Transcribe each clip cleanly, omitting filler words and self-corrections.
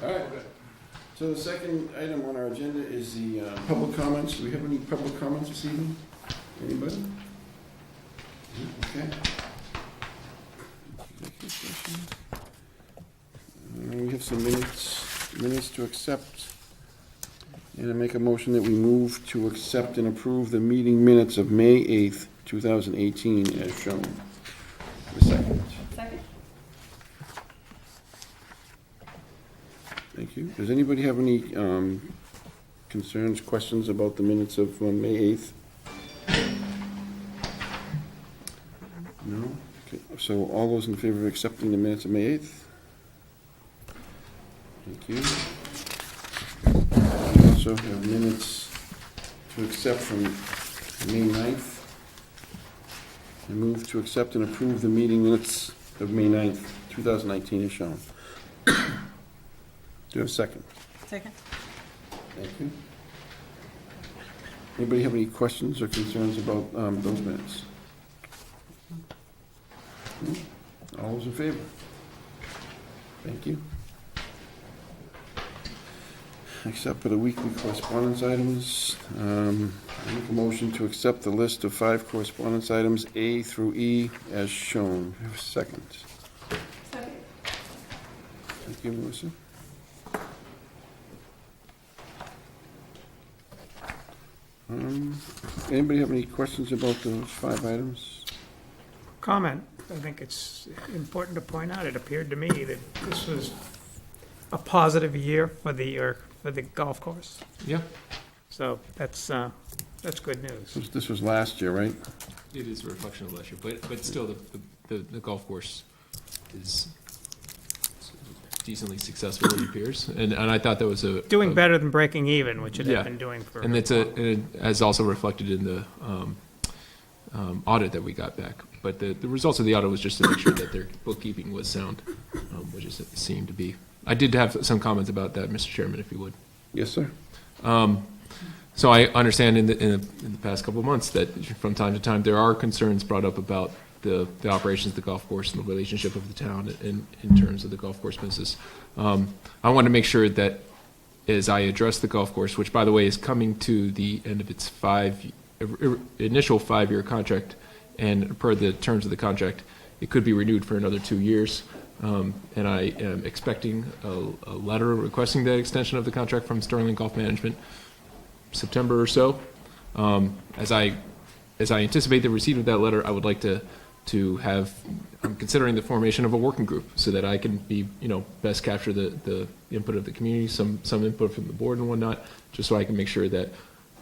All right. So the second item on our agenda is the public comments. Do we have any public comments this evening? Anybody? Okay. We have some minutes to accept. And I make a motion that we move to accept and approve the meeting minutes of May 8th, 2018 as shown. The second. Second. Thank you. Does anybody have any concerns, questions about the minutes of May 8th? No? Okay. So all those in favor of accepting the minutes of May 8th? Thank you. We also have minutes to accept from May 9th. I move to accept and approve the meeting minutes of May 9th, 2019 as shown. Do you have a second? Second. Thank you. Anybody have any questions or concerns about those minutes? No? All those in favor? Thank you. Except for the weekly correspondence items, I make a motion to accept the list of 5 correspondence items, A through E, as shown. Have a second. Second. Thank you, Melissa. Anybody have any questions about those 5 items? Comment. I think it's important to point out, it appeared to me that this was a positive year for the golf course. Yeah, So that's good news. This was last year, right? it is a reflection of last year, but still, the golf course is decently successful, it appears, and I thought that was Doing better than breaking even, which it Yeah. had been doing for. and it's as also reflected in the audit that we got back. But the results of the audit was just to make sure that their bookkeeping was sound, which it seemed to be. I did have some comments about that, Mr. Chairman, if you would. Yes, sir. So I understand in the past couple of months that from time to time there are concerns brought up about the operations of the golf course and the relationship of the town in terms of the golf course business. I want to make sure that as I address the golf course, which by the way is coming to the end of its initial 5-year contract, and per the terms of the contract, it could be renewed for another 2 years. And I am expecting a letter requesting the extension of the contract from Sterling Golf Management September or so. As I anticipate the receipt of that letter, I would like to have, I'm considering the formation of a working group so that I can be, best capture the input of the community, some input from the board and whatnot, just so I can make sure that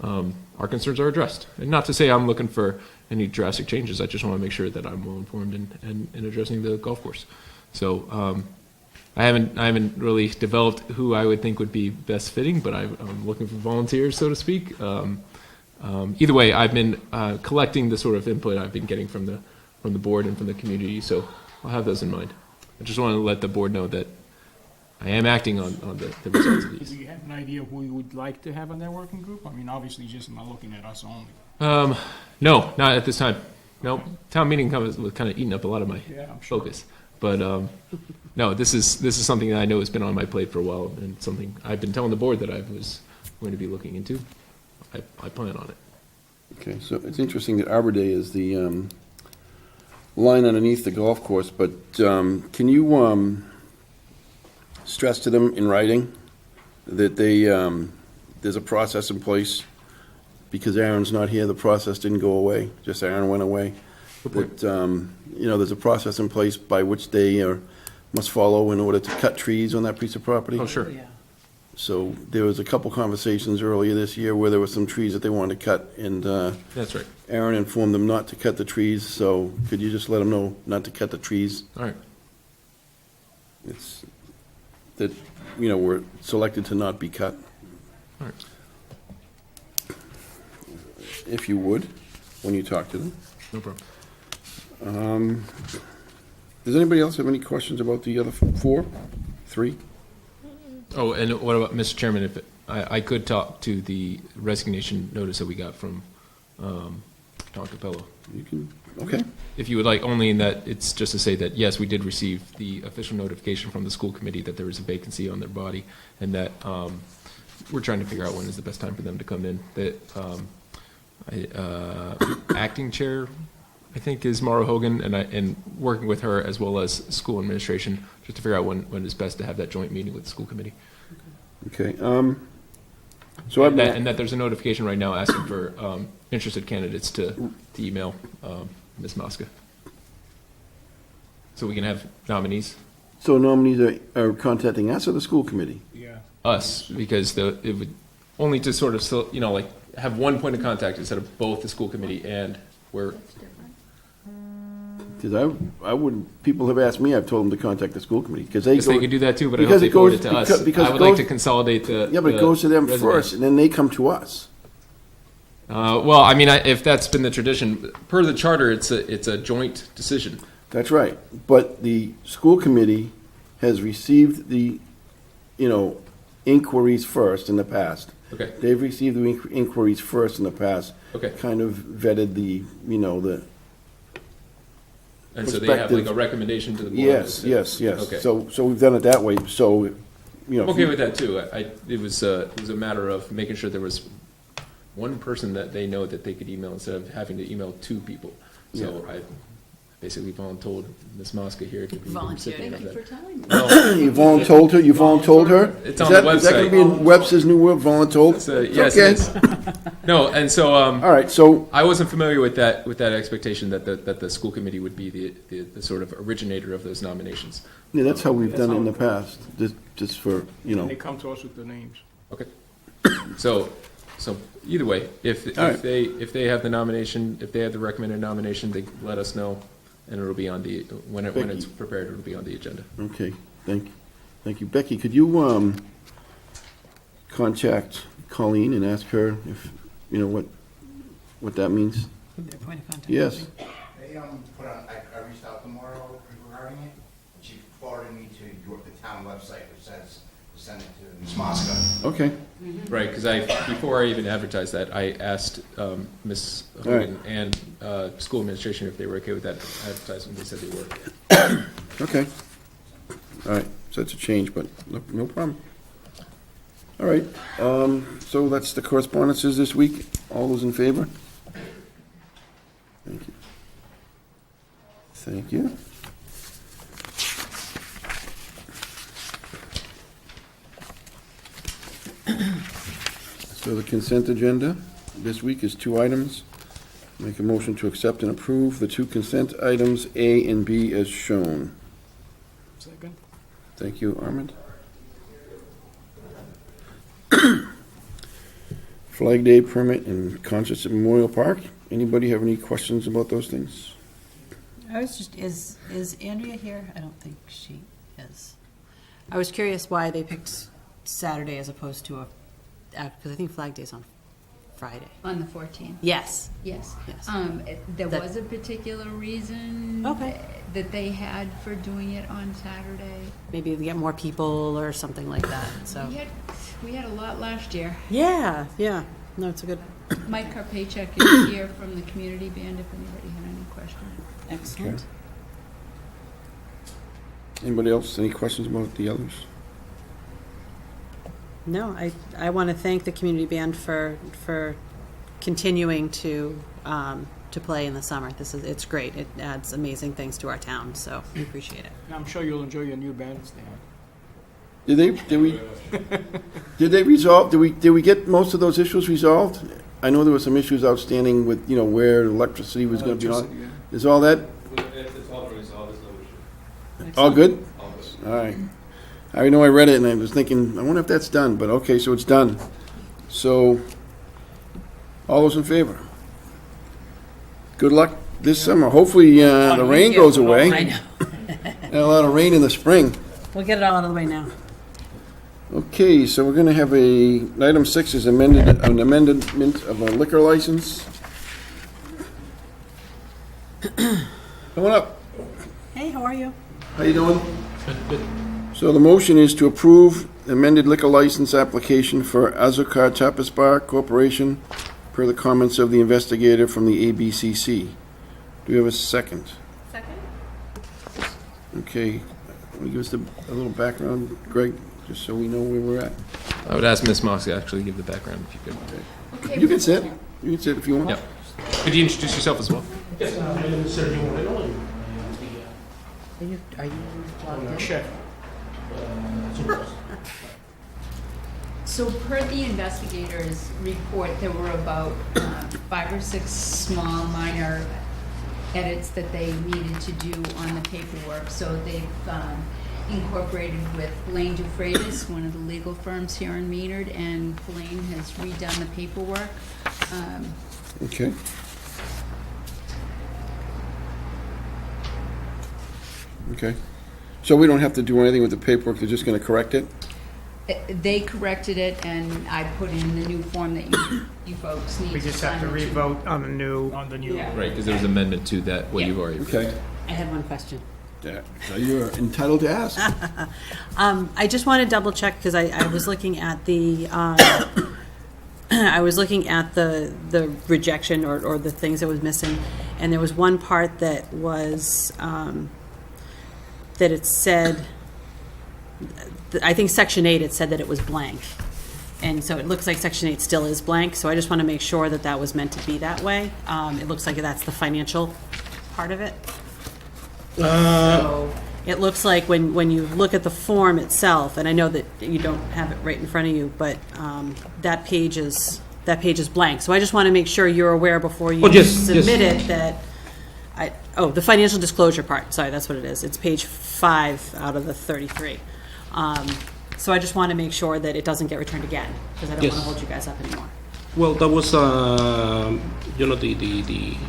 our concerns are addressed. And not to say I'm looking for any drastic changes, I just want to make sure that I'm well informed in addressing the golf course. So I haven't really developed who I would think would be best fitting, but I'm looking for volunteers, so to speak. Either way, I've been collecting the sort of input I've been getting from the board and from the community, so I'll have those in mind. I just want to let the board know that I am acting on the results of these. Do you have an idea of who you would like to have on that working group? I mean, obviously, just not looking at us only. No, not at this time. No, town meeting was kind of eating up a lot of my I'm sure. focus. But no, this is something that I know has been on my plate for a while, and something I've been telling the board that I was going to be looking into. I plan on it. Okay, so it's interesting that Arbor Day is the line underneath the golf course, but can you stress to them in writing that there's a process in place? Because Aaron's not here, the process didn't go away, just Aaron went away. That, there's a process in place by which they must follow in order to cut trees on that piece of property. Oh, sure. So there was a couple conversations earlier this year where there were some trees that they wanted to cut, and That's right. Aaron informed them not to cut the trees, so could you just let them know not to cut the trees? All right. It's that, were selected to not be cut. All right. If you would, when you talk to them. No problem. Does anybody else have any questions about the other 3? Oh, and what about, Mr. Chairman, if I could talk to the resignation notice that we got from Don Capello. You can Okay, If you would like, only in that, it's just to say that, yes, we did receive the official notification from the school committee that there was a vacancy on their body, and that we're trying to figure out when is the best time for them to come in. That acting chair, I think, is Mara Hogan, and working with her as well as school administration, just to figure out when it's best to have that joint meeting with the school committee. okay. So I've And that there's a notification right now asking for interested candidates to email Ms. Mosca. So we can have nominees, So nominees are contacting us or the school committee? Yeah. us, because it would, only to sort of, like, have one point of contact instead of both the school committee and where, Because I wouldn't, people have asked me, I've told them to contact the school committee, because they because they go, could do that too, but I because hope they it goes- forward it to us. because I would it like goes- to consolidate the. yeah, but it goes to them resumes. first, and then they come to us. Well, I mean, if that's been the tradition, per the charter, it's a joint decision. That's right, but the school committee has received the, inquiries first in the past. Okay, They've received the inquiries first in the past, okay. kind of vetted the, the, And so they have like perspective. a recommendation to the board? yes. Okay. So we've done it that way, so, I'm okay with that too. It was a matter of making sure there was one person that they know that they could email instead of having to email two people. So I basically voluntold Ms. Mosca here to be the recipient of Thank you that. for telling me. Well, You voluntold her, her? It's on the Is that gonna website. be in Webster's new word, voluntold? yes, Okay. it is. No, and so All right, so, I wasn't familiar with that expectation that the school committee would be the sort of originator of those nominations. yeah, that's how we've done it in the past, just for, They come to us with the names. Okay. So either way, if All right. they have the nomination, if they have the recommended nomination, they let us know, and it'll be on the when it's prepared, it'll be on the agenda. Okay, thank you. Becky, could you, contact Colleen and ask her if, what that means? Their point of contact. Yes, They put on, I reached out tomorrow regarding it, and she forwarded me to the town website, which says to send it to Ms. Mosca. okay, Right, because before I even advertised that, I asked Ms. All right. Hogan and school administration if they were okay with that advertisement. They said they were. okay. All right, so that's a change, but no problem. All right, so that's the correspondences this week. All those in favor? Thank you. Thank you. So the consent agenda this week is 2 items. Make a motion to accept and approve the 2 consent items, A and B, as shown. Second? Thank you, Armand. Flag Day permit and concerts at Memorial Park. Anybody have any questions about those things? I was just, is Andrea here? I don't think she is. I was curious why they picked Saturday as opposed to because I think Flag Day's on Friday. On the 14th? Yes. Yes. Yes. There That- was a particular reason Okay. that they had for doing it on Saturday. Maybe to get more people or something like that, so. We had a lot last year. Yeah. No, it's a good, Mike Karpachek is here from the community band if anybody had any questions. excellent. Anybody else, any questions about the others? No, I want to thank the community band for continuing to play in the summer. It's great. It adds amazing things to our town, so we appreciate it. And I'm sure you'll enjoy your new bands they have. Did we get most of those issues resolved? I know there were some issues outstanding with, where electricity was gonna be on. Electricity, Is all that, It's all resolved, there's no issue. all good? All right. I know I read it and I was thinking, I wonder if that's done, but okay, so it's done. So, all those in favor? Good luck this summer. Hopefully, the rain goes away. I know. Had a lot of rain in the spring. We'll get it all out of the way now. Okay, so we're gonna have item 6 is an amendment of a liquor license. Come on up. Hey, how are you? How you doing? So the motion is to approve amended liquor license application for Azucar Tapas Bar Corporation per the comments of the investigator from the ABCC. Do we have a second? Second? Okay, will you give us a little background, Greg, just so we know where we're at? I would ask Ms. Moxley to actually give the background if you could. Okay. You can sit. You can sit if you want. Yep. Could you introduce yourself as well? Yes, my name is Sergio Moreno. Are you logged in? Chef. So per the investigator's report, there were about 5 or 6 small minor edits that they needed to do on the paperwork. So they've incorporated with Blaine Dufreitas, one of the legal firms here in Maynard, and Blaine has redone the paperwork. Okay. Okay. So we don't have to do anything with the paperwork, they're just gonna correct it? They corrected it, and I put in the new form that you folks need We to just have to sign. revote on the new. On the new. Yeah. Right, because there was amendment to that, what Yeah. you've already. Okay. I had one question. Yeah, so you're entitled to ask. I just want to double check because I was looking at the I was looking at the rejection or the things that was missing, and there was one part that was that it said. I think Section 8, it said that it was blank. And so it looks like Section 8 still is blank, so I just want to make sure that that was meant to be that way. It looks like that's the financial part of it. So it looks like when you look at the form itself, and I know that you don't have it right in front of you, but that page is blank. So I just want to make sure you're aware before you submit it that, the financial disclosure part, sorry, that's what it is. It's page 5 out of the 33. So I just want to make sure that it doesn't get returned again, because I don't want to hold you guys up anymore. Well, that was, the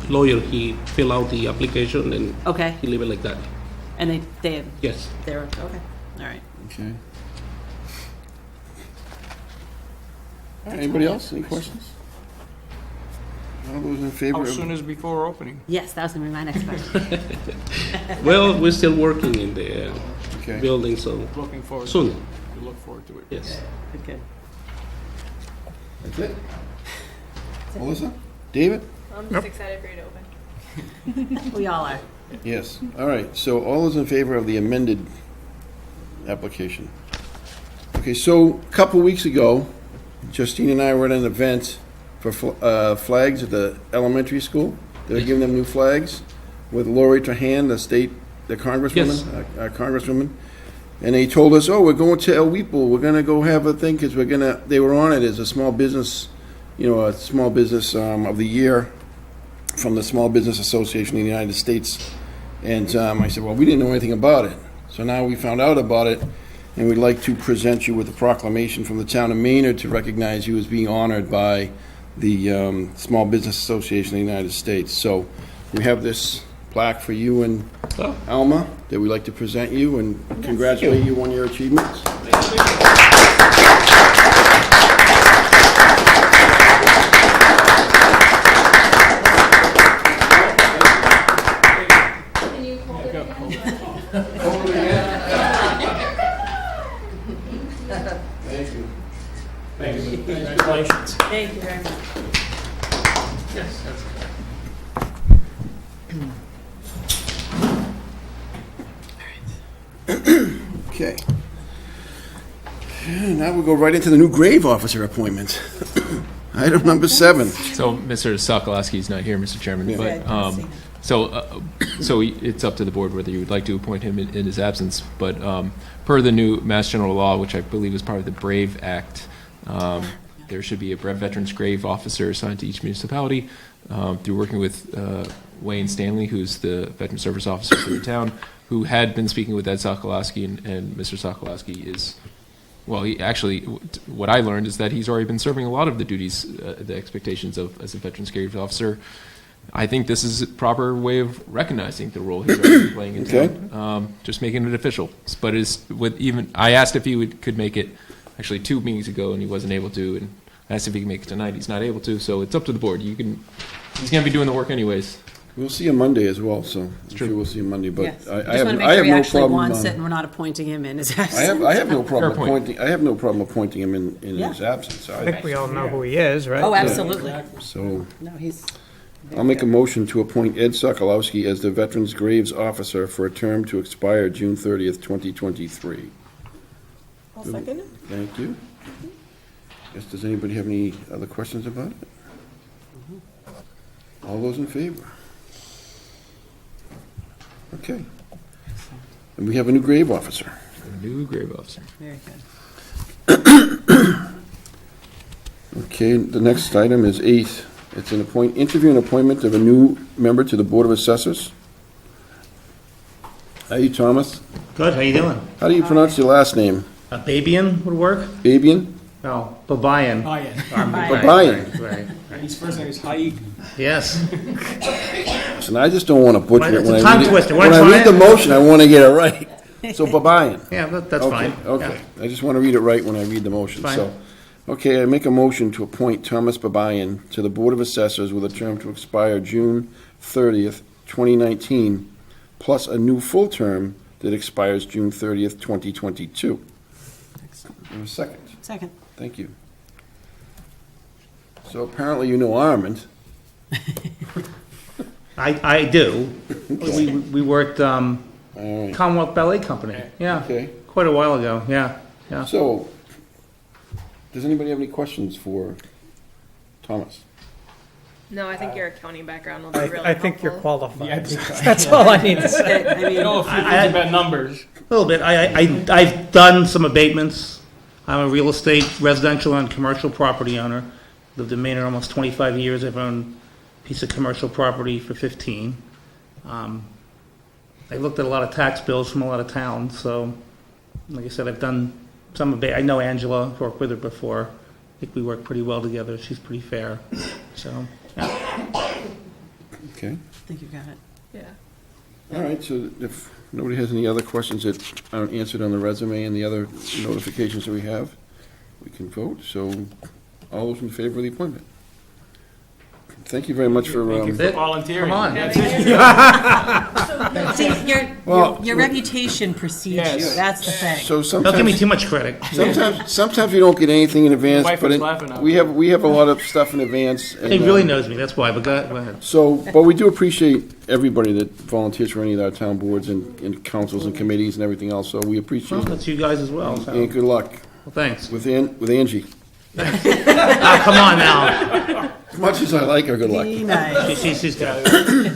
lawyer, he filled out the application and Okay, he leave it like that. and they're, Yes. okay, all right. Okay. All right, anybody else, any questions? All those in favor How of? soon is before opening? Yes, that was going to be my next question. Well, we're still working in the Okay. building, so Looking forward. soon, We look forward to it. yes. Good. That's it? Melissa? David? I'm just excited for you to open. We all are. Yes. All right, so all those in favor of the amended application? Okay, so a couple weeks ago, Justine and I were at an event for flags at the elementary school. They were giving them new flags with Lori Trahan, the congresswoman, congresswoman. And they told us, we're going to El Weeple. We're going to go have a thing because they were on it as a small business, a small business of the year from the Small Business Association in the United States. And I said, well, we didn't know anything about it. So now we found out about it, and we'd like to present you with a proclamation from the town of Maynard to recognize you as being honored by the Small Business Association in the United States. So we have this plaque for you and Alma that we'd like to present you and congratulate you on your achievements. Can you hold it again? Thank you. Congratulations. Thank you very much. Okay. Now we'll go right into the new grave officer appointment. Item number 7. So Mr. Sokolowski is not here, Mr. Chairman, Yeah. but, so it's up to the board whether you would like to appoint him in his absence. But per the new Mass General Law, which I believe is part of the BRAVE Act, there should be a Veterans Grave Officer assigned to each municipality through working with Wayne Stanley, who's the Veteran Service Officer for the town, who had been speaking with Ed Sokolowski, and Mr. Sokolowski is, well, he actually, what I learned is that he's already been serving a lot of the duties, the expectations of as a Veterans Grave Officer. I think this is a proper way of recognizing the role he's already playing in Okay. town, just making it official. But I asked if he could make it actually 2 meetings ago, and he wasn't able to, and I asked if he could make it tonight. He's not able to, so it's up to the board. He's going to be doing the work anyways. We'll see him Monday as well, so I'm true. sure we'll see him Monday, but Yes. I Just have want to I make sure have he no actually problem. wants it and we're not appointing him in his I absence. have no problem Fair point. appointing, I have no problem appointing him in Yeah. his absence. I think we all know who he is, right? Oh, absolutely. So, No, he's I'll make a motion to appoint Ed Sokolowski as the Veterans Graves Officer for a term to expire June 30th, 2023. I'll second it. Thank you. Does anybody have any other questions about it? All those in favor? Okay. And we have a new grave officer. A new grave officer. Very good. Okay, the next item is 8. It's an interview and appointment of a new member to the Board of Assessors. How are you, Thomas? Good, how you doing? How do you pronounce your last name? Babian would work? Babian? No, Babayan. Oh, yeah. Babayan. Right. His first name is Haik. Yes. Listen, I just don't want to butcher it It's when a I tongue read it. twister. When I Wanna read try the it? motion, I want to get it right. So Babayan. Yeah, that's Okay, fine. okay. I just want to read it right when I read the motion, Fine. so. Okay, I make a motion to appoint Thomas Babayan to the Board of Assessors with a term to expire June 30th, 2019, plus a new full term that expires June 30th, 2022. And a second. Second. Thank you. So apparently you know Armand. I do. We worked All right. Commonwealth Ballet Company. Yeah, Okay. quite a while ago. Yeah. So, does anybody have any questions for Thomas? No, I think your accounting background will be really I think you're helpful. qualified. Yeah, That's all I need to say. I mean, You know a few things about numbers. A little bit. I've done some abatements. I'm a real estate, residential and commercial property owner. Lived in Maynard almost 25 years. I've owned a piece of commercial property for 15. I looked at a lot of tax bills from a lot of towns, so like I said, I've done some I know Angela, worked with her before. I think we work pretty well together. She's pretty fair. So, yeah. Okay. I think you got it. Yeah. All right, so if nobody has any other questions that aren't answered on the resume and the other notifications that we have, we can vote. So all those in favor of the appointment? Thank you very much for, Thank you for It- volunteering. Come on. That's it. See, Well, your reputation precedes Yes. you. That's the thing. so Don't give me sometimes, too much credit. sometimes we don't get anything in advance, wife but was laughing at we have a lot of stuff in advance. and, He really knows me, that's why, but go ahead. So, but we do appreciate everybody that volunteers for any of our town boards and councils and committees and everything else, so we Well, appreciate it. that's you guys as well. So. And good luck Well, thanks. with Angie. Oh, come on now. As much as I like her, good luck. Be nice. She's good.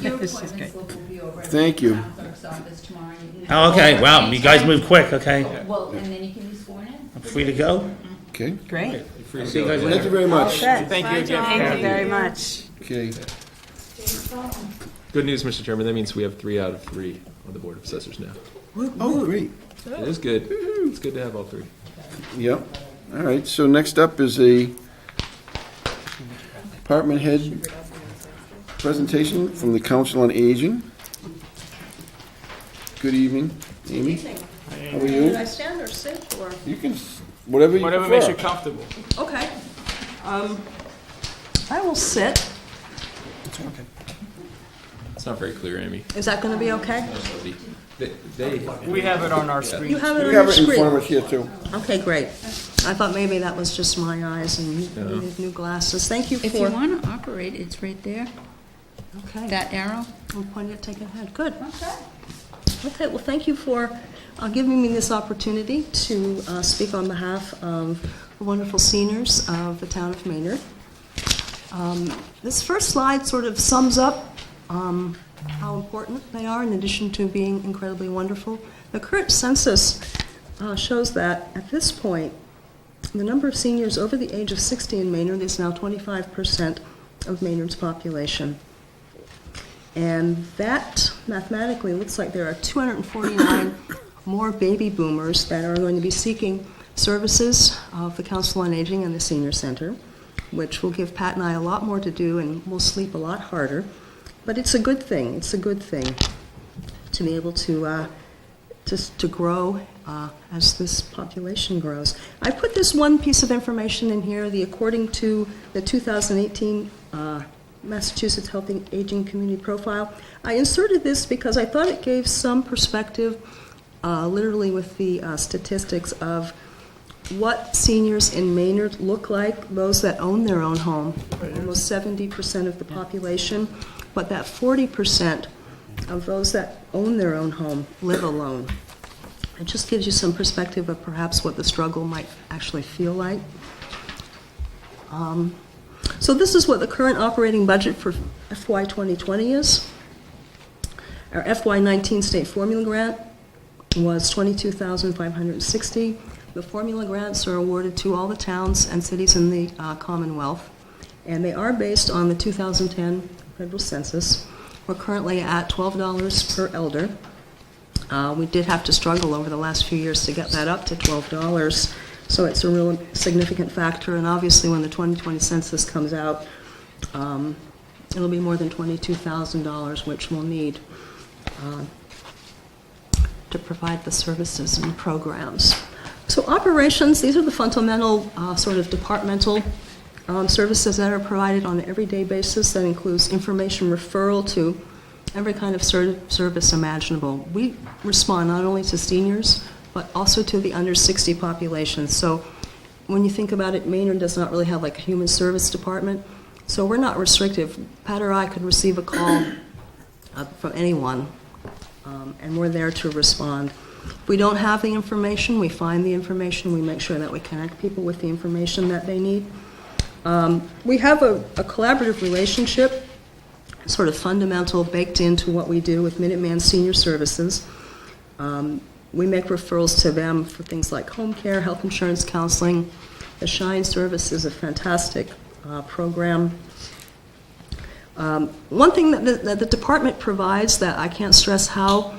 Your This is appointments great. will be over at Thank the you. town clerk's office tomorrow. You can- Oh, okay, wow, you guys move quick, okay. Well, and then you can be sworn in. I'm free to go. Okay, Great. See you guys thank you later. very much. Good. Thank you again. Thank you very much. Okay, Good news, Mr. Chairman. That means we have 3 out of 3 on the Board of Assessors now. oh, great. It is good. It's good to have all 3. Yep. All right, so next up is a department head presentation from the Council on Aging. Good evening, Amy. How are you? Should I stand or sit or? You can, whatever you Whatever makes you prefer. comfortable. Okay. I will sit. It's not very clear, Amy. Is that going to be okay? We have it on our screen. You have it We on your have it in front screen. of us here, too. Okay, great. I thought maybe that was just my eyes and needed new glasses. Thank you If you for, want to operate, it's right there, okay, that arrow. I'm pointing at taking ahead. Good. Okay, well, thank you for giving me this opportunity to speak on behalf of the wonderful seniors of the town of Maynard. This first slide sort of sums up how important they are in addition to being incredibly wonderful. The current census shows that at this point, the number of seniors over the age of 60 in Maynard is now 25% of Maynard's population. And that mathematically looks like there are 249 more baby boomers that are going to be seeking services of the Council on Aging and the Senior Center, which will give Pat and I a lot more to do and we'll sleep a lot harder. But it's a good thing. It's a good thing to be able to grow as this population grows. I put this one piece of information in here, according to the 2018 Massachusetts Healthy Aging Community Profile. I inserted this because I thought it gave some perspective, literally with the statistics of what seniors in Maynard look like, those that own their own home, almost 70% of the population, but that 40% of those that own their own home live alone. It just gives you some perspective of perhaps what the struggle might actually feel like. So this is what the current operating budget for FY 2020 is. Our FY19 state formula grant was $22,560. The formula grants are awarded to all the towns and cities in the Commonwealth, and they are based on the 2010 federal census. We're currently at $12 per elder. We did have to struggle over the last few years to get that up to $12, so it's a real significant factor, and obviously when the 2020 census comes out, it'll be more than $22,000, which we'll need to provide the services and programs. So operations, these are the fundamental sort of departmental services that are provided on an everyday basis. That includes information referral to every kind of service imaginable. We respond not only to seniors, but also to the under 60 population. So when you think about it, Maynard does not really have like a human service department. So we're not restrictive. Pat or I could receive a call from anyone, and we're there to respond. If we don't have the information, we find the information, we make sure that we connect people with the information that they need. We have a collaborative relationship, sort of fundamental, baked into what we do with Minuteman Senior Services. We make referrals to them for things like home care, health insurance, counseling. The Shine service is a fantastic program. One thing that the department provides that I can't stress how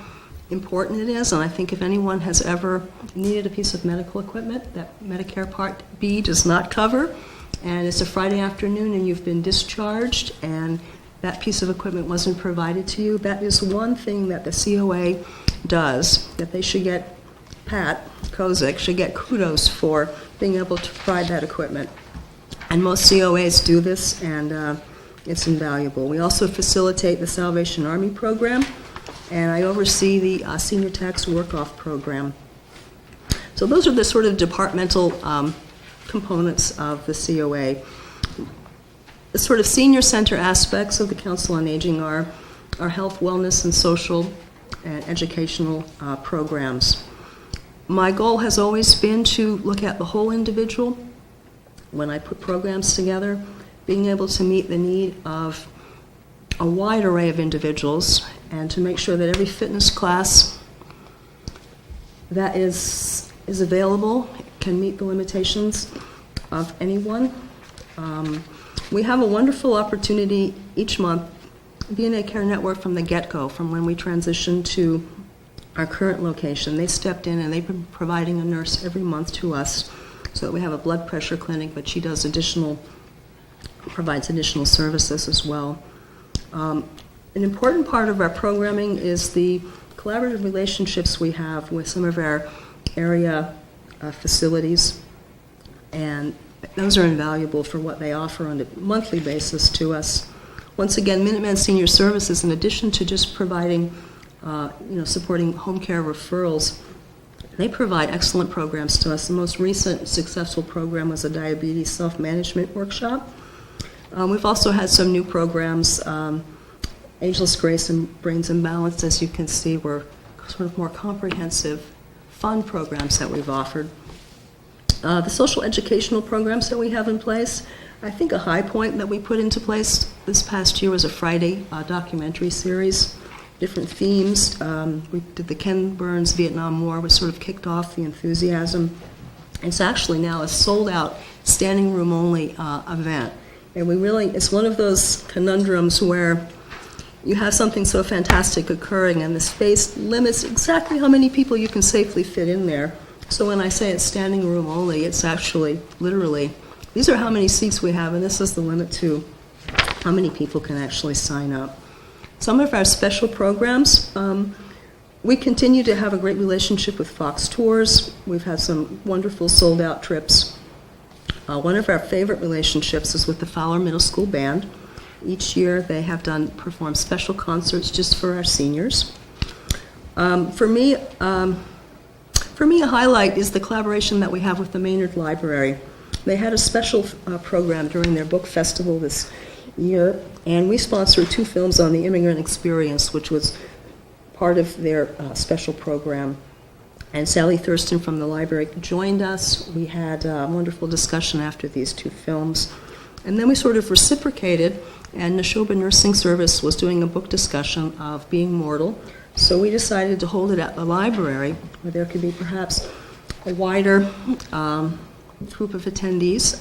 important it is, and I think if anyone has ever needed a piece of medical equipment that Medicare Part B does not cover, and it's a Friday afternoon and you've been discharged and that piece of equipment wasn't provided to you, that is one thing that the COA does, that they should get, Pat Kozik should get kudos for being able to provide that equipment. And most COAs do this, and it's invaluable. We also facilitate the Salvation Army program, and I oversee the Senior Tax Work-Off program. So those are the sort of departmental components of the COA. The sort of senior center aspects of the Council on Aging are health, wellness, and social and educational programs. My goal has always been to look at the whole individual when I put programs together, being able to meet the need of a wide array of individuals and to make sure that every fitness class that is available can meet the limitations of anyone. We have a wonderful opportunity each month, DNA Care Network from the get-go, from when we transitioned to our current location. They stepped in and they've been providing a nurse every month to us so that we have a blood pressure clinic, but she does provides additional services as well. An important part of our programming is the collaborative relationships we have with some of our area facilities, and those are invaluable for what they offer on a monthly basis to us. Once again, Minuteman Senior Services, in addition to just providing, supporting home care referrals, they provide excellent programs to us. The most recent successful program was a diabetes self-management workshop. We've also had some new programs. Ageless Grace and Brains and Balance, as you can see, were sort of more comprehensive, fun programs that we've offered. The social educational programs that we have in place, I think a high point that we put into place this past year was a Friday documentary series, different themes. We did the Ken Burns Vietnam War, which sort of kicked off the enthusiasm. It's actually now a sold-out, standing room only event. And it's one of those conundrums where you have something so fantastic occurring and the space limits exactly how many people you can safely fit in there. So when I say it's standing room only, it's actually literally, these are how many seats we have, and this is the limit to how many people can actually sign up. Some of our special programs, we continue to have a great relationship with Fox Tours. We've had some wonderful sold-out trips. One of our favorite relationships is with the Fowler Middle School Band. Each year they have performed special concerts just for our seniors. For me, For me, a highlight is the collaboration that we have with the Maynard Library. They had a special program during their book festival this year, and we sponsored 2 films on the immigrant experience, which was part of their special program. And Sally Thurston from the library joined us. We had a wonderful discussion after these 2 films. And then we sort of reciprocated, and Neshoba Nursing Service was doing a book discussion of Being Mortal. So we decided to hold it at the library, where there could be perhaps a wider group of attendees.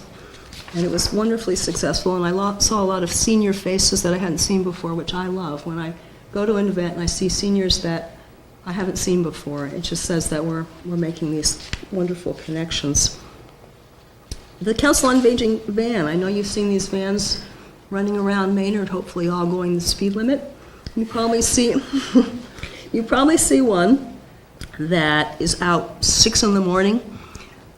And it was wonderfully successful, and I saw a lot of senior faces that I hadn't seen before, which I love. When I go to an event and I see seniors that I haven't seen before, it just says that we're making these wonderful connections. The Council on Aging van, I know you've seen these vans running around Maynard, hopefully all going the speed limit. You probably see one that is out 6 in the morning.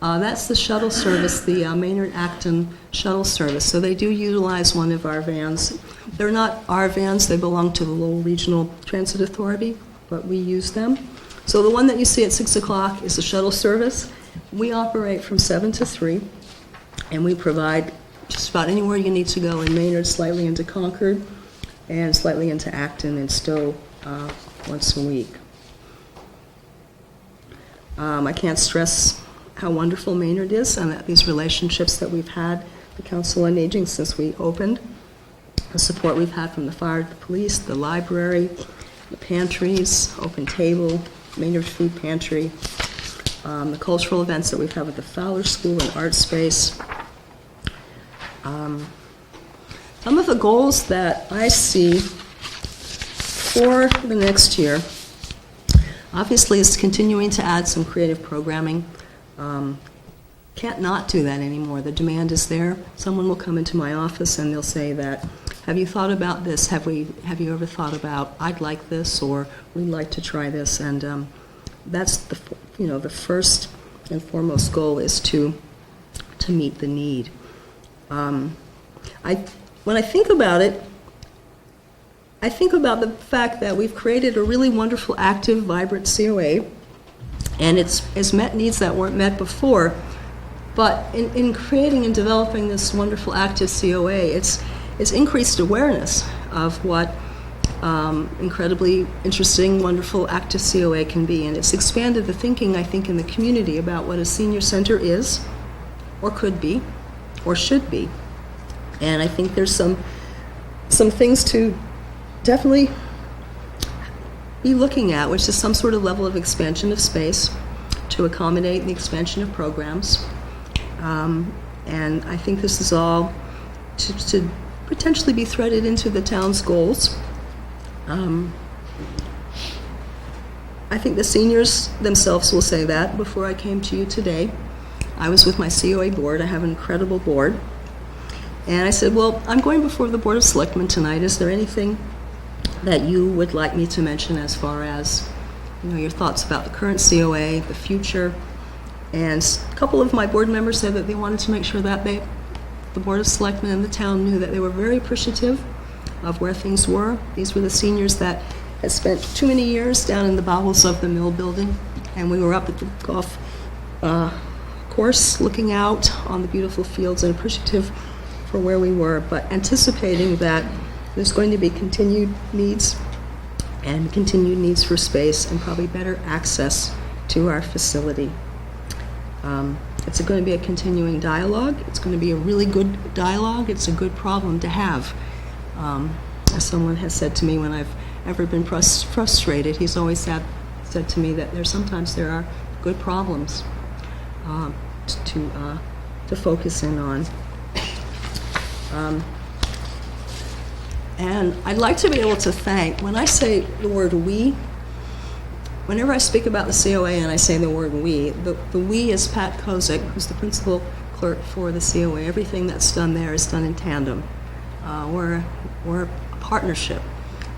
That's the shuttle service, the Maynard-Acton shuttle service. So they do utilize one of our vans. They're not our vans, they belong to the Lowell Regional Transit Authority, but we use them. So the one that you see at 6 o'clock is the shuttle service. We operate from 7 to 3, and we provide just about anywhere you need to go in Maynard, slightly into Concord, and slightly into Acton and Stowe once a week. I can't stress how wonderful Maynard is and that these relationships that we've had, the Council on Aging, since we opened, the support we've had from the fire, the police, the library, the pantries, Open Table, Maynard Food Pantry, the cultural events that we've had with the Fowler School and Art Space. Some of the goals that I see for the next year, obviously, is continuing to add some creative programming. Can't not do that anymore. The demand is there. Someone will come into my office and they'll say that, have you thought about this? Have you ever thought about, I'd like this, or we'd like to try this? And that's the first and foremost goal is to meet the need. When I think about it, I think about the fact that we've created a really wonderful, active, vibrant COA, and it's met needs that weren't met before. But in creating and developing this wonderful, active COA, it's increased awareness of what incredibly interesting, wonderful, active COA can be. And it's expanded the thinking, I think, in the community about what a senior center is, or could be, or should be. And I think there's some things to definitely be looking at, which is some sort of level of expansion of space to accommodate the expansion of programs. And I think this is all to potentially be threaded into the town's goals. I think the seniors themselves will say that. Before I came to you today, I was with my COA board. I have an incredible board. And I said, well, I'm going before the Board of Selectmen tonight. Is there anything that you would like me to mention as far as, your thoughts about the current COA, the future? And a couple of my board members said that they wanted to make sure that the Board of Selectmen and the town knew that they were very appreciative of where things were. These were the seniors that had spent too many years down in the bowels of the mill building, and we were up at the golf course looking out on the beautiful fields and appreciative for where we were, but anticipating that there's going to be continued needs for space and probably better access to our facility. It's going to be a continuing dialogue. It's going to be a really good dialogue. It's a good problem to have. As someone has said to me when I've ever been frustrated, he's always said to me that sometimes there are good problems to focus in on. And I'd like to be able to thank, when I say the word we, whenever I speak about the COA and I say the word we, the we is Pat Kozik, who's the principal clerk for the COA. Everything that's done there is done in tandem. We're a partnership.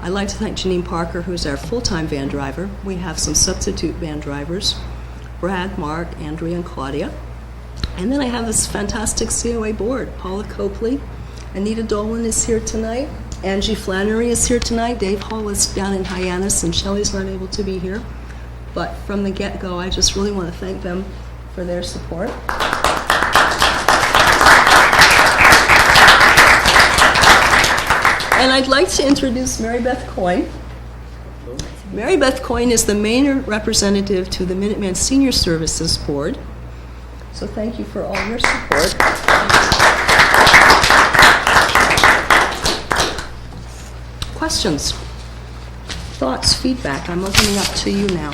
I'd like to thank Janine Parker, who's our full-time van driver. We have some substitute van drivers, Brad, Mark, Andrea, and Claudia. And then I have this fantastic COA board. Paula Copley, Anita Dolan is here tonight. Angie Flannery is here tonight. Dave Hall is down in Hyannis, and Shelley's not able to be here. but from the get-go, I just really want to thank them for their support. And I'd like to introduce Mary Beth Coyne. Mary Beth Coyne is the Maynard representative to the Minuteman Senior Services Board. So thank you for all your support. Questions, thoughts, feedback? I'm opening up to you now.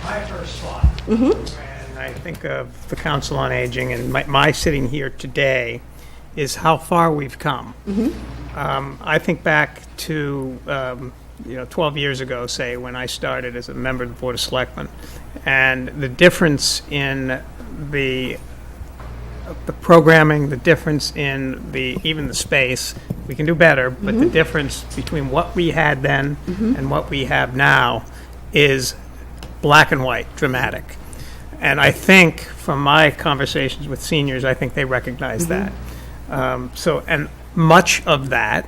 My first thought, when I think of the Council on Aging and my sitting here today, is how far we've come. I think back to 12 years ago, say, when I started as a member of the Board of Selectmen, and the difference in the programming, the difference in even the space. We can do better, but the difference between what we had then and what we have now is black and white, dramatic. And I think from my conversations with seniors, I think they recognize that. And much of that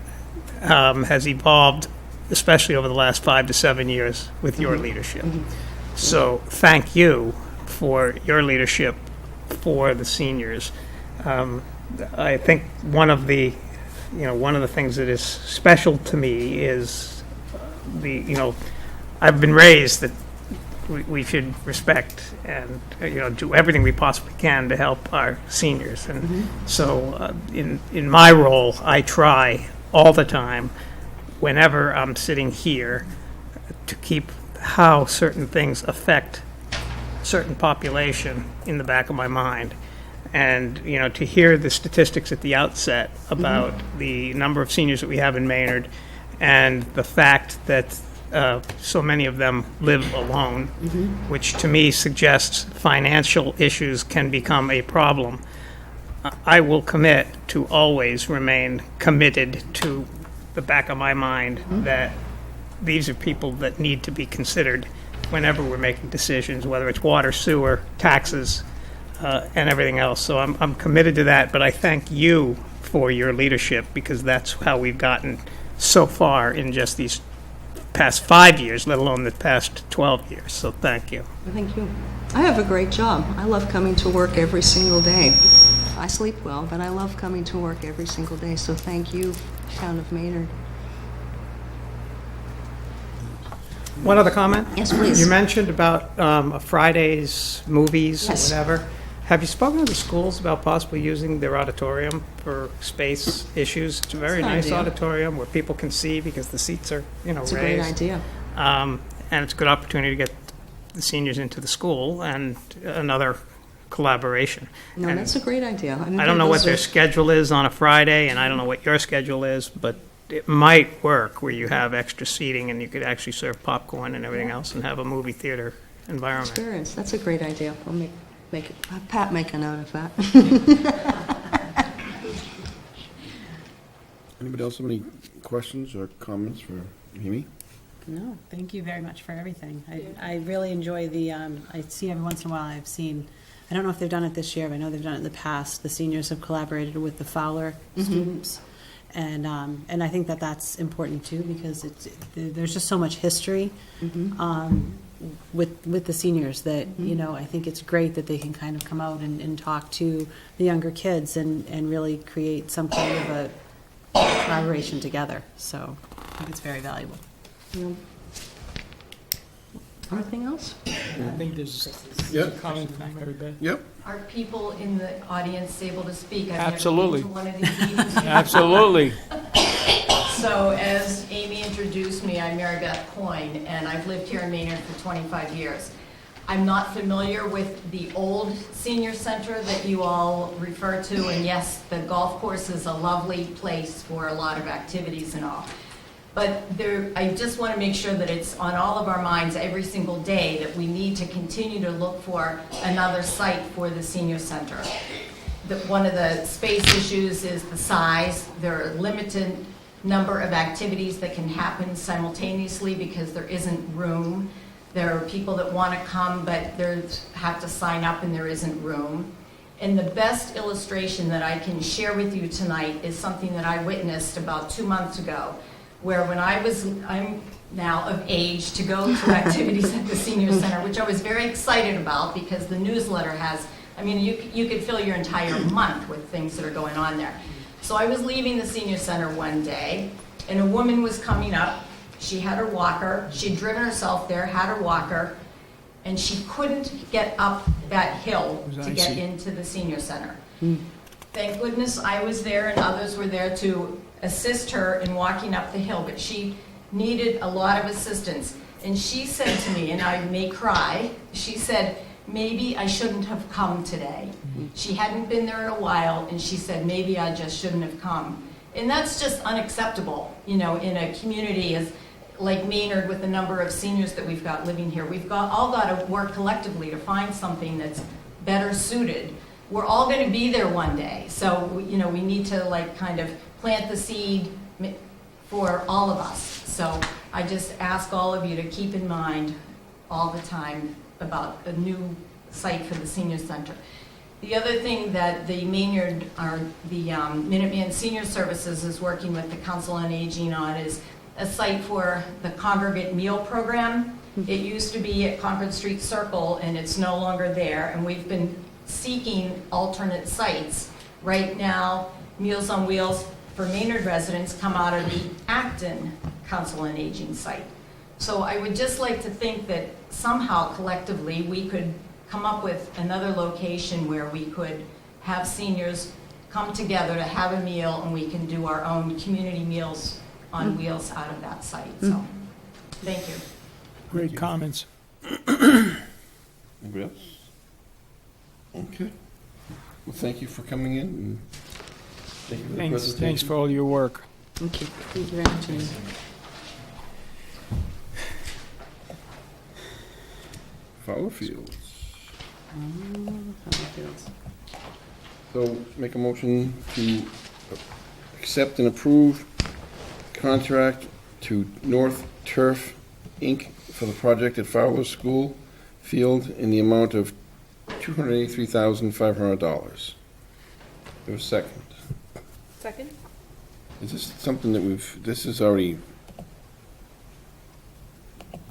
has evolved, especially over the last 5 to 7 years with your leadership. So thank you for your leadership for the seniors. I think one of the things that is special to me is I've been raised that we should respect and do everything we possibly can to help our seniors. And so in my role, I try all the time, whenever I'm sitting here, to keep how certain things affect certain population in the back of my mind. And, to hear the statistics at the outset about the number of seniors that we have in Maynard and the fact that so many of them live alone, which to me suggests financial issues can become a problem. I will commit to always remain committed to the back of my mind that these are people that need to be considered whenever we're making decisions, whether it's water, sewer, taxes, and everything else. So I'm committed to that, but I thank you for your leadership, because that's how we've gotten so far in just these past 5 years, let alone the past 12 years. So thank you. Thank you. I have a great job. I love coming to work every single day. I sleep well, but I love coming to work every single day. So thank you, Town of Maynard. One other comment? Yes, please. You mentioned about Fridays, movies, Yes. whatever. Have you spoken to the schools about possibly using their auditorium for space issues? It's a very That's an nice idea. auditorium where people can see because the seats are, It's a raised. great idea. And it's a good opportunity to get the seniors into the school and another collaboration. No, And that's a great idea. I don't know what their schedule is on a Friday, and I don't know what your schedule is, but it might work where you have extra seating and you could actually serve popcorn and everything else and have a movie theater environment. Experience. That's a great idea. I'll make it. Have Pat make a note of that. Anybody else have any questions or comments for Amy? No, thank you very much for everything. I really enjoy I see every once in a while I don't know if they've done it this year, but I know they've done it in the past. The seniors have collaborated with the Fowler students. And I think that that's important too, because there's just so much history with the seniors that, I think it's great that they can kind of come out and talk to the younger kids and really create some kind of a collaboration together. So I think it's very valuable. Anything else? I think there's Yep. a comment from Mary Beth. Yep. Are people in the audience able to speak? I've Absolutely. never been to one of these meetings. Absolutely. So as Amy introduced me, I'm Mary Beth Coyne, and I've lived here in Maynard for 25 years. I'm not familiar with the old senior center that you all refer to, and yes, the golf course is a lovely place for a lot of activities and all. But I just want to make sure that it's on all of our minds every single day that we need to continue to look for another site for the senior center. One of the space issues is the size. There are a limited number of activities that can happen simultaneously because there isn't room. There are people that want to come, but they have to sign up and there isn't room. And the best illustration that I can share with you tonight is something that I witnessed about 2 months ago, where when I'm now of age to go to activities at the senior center, which I was very excited about because the newsletter has, I mean, you could fill your entire month with things that are going on there. So I was leaving the senior center one day, and a woman was coming up. She had her walker. She'd driven herself there, had her walker, and she couldn't get up that hill to get into the senior center. Thank goodness I was there and others were there to assist her in walking up the hill, but she needed a lot of assistance. And she said to me, and I may cry, she said, maybe I shouldn't have come today. She hadn't been there in a while, and she said, maybe I just shouldn't have come. And that's just unacceptable, you know, in a community as like Maynard with the number of seniors that we've got living here. We've all got to work collectively to find something that's better suited. We're all going to be there one day, so you know we need to like kind of plant the seed for all of us. So I just ask all of you to keep in mind all the time about a new site for the senior center. The other thing that the Maynard, or the Minuteman Senior Services is working with the Council on Aging on is a site for the congregate meal program. It used to be at Concord Street Circle, and it's no longer there, and we've been seeking alternate sites. Right now, Meals on Wheels for Maynard residents come out of the Acton Council on Aging site. So I would just like to think that somehow collectively we could come up with another location where we could have seniors come together to have a meal, and we can do our own community meals on wheels out of that site. So, thank you. Great comments. Anybody else? Okay. Well, thank you for coming in, and thank you for the presentation. Thanks for all your work. Thank you. Thank you very much, Amy. Fowler Fields. Fowler Fields. So make a motion to accept and approve contract to North Turf, Inc. for the project at Fowler School Field in the amount of $283,500. There was a second. Second? Is this something that this is already,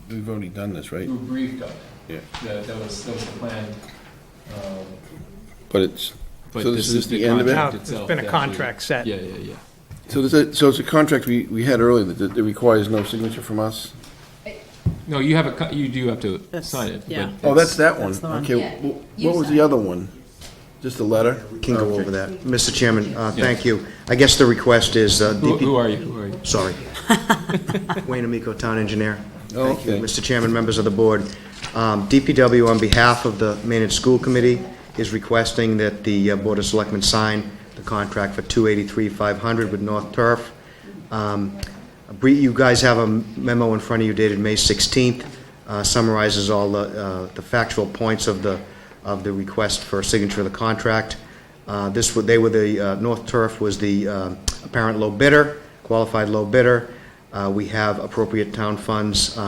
we've already done this, right? We were briefed on it. Yeah. That was the plan. But it's, But so this is the end of it? contract Now, there's itself been a that contract set. Yeah, yeah, yeah. So it's a contract we had earlier that requires no signature from us? No, you have you do have to That's- sign it. yeah. but Oh, that's that one. That's the one. Okay, Yeah, what was the other one? Just a letter? Can go Okay. over that. Mr. Chairman, thank you. I guess the request is, who are you? Who are you? sorry. Wayne Amico, Town Engineer. Oh, Thank you, okay. Mr. Chairman, members of the board. DPW, on behalf of the Maynard School Committee, is requesting that the Board of Selectmen sign the contract for $283,500 with North Turf. You guys have a memo in front of you dated May 16th, summarizes all the factual points of the request for signature of the contract. North Turf was the apparent low bidder, qualified low bidder. We have appropriate town funds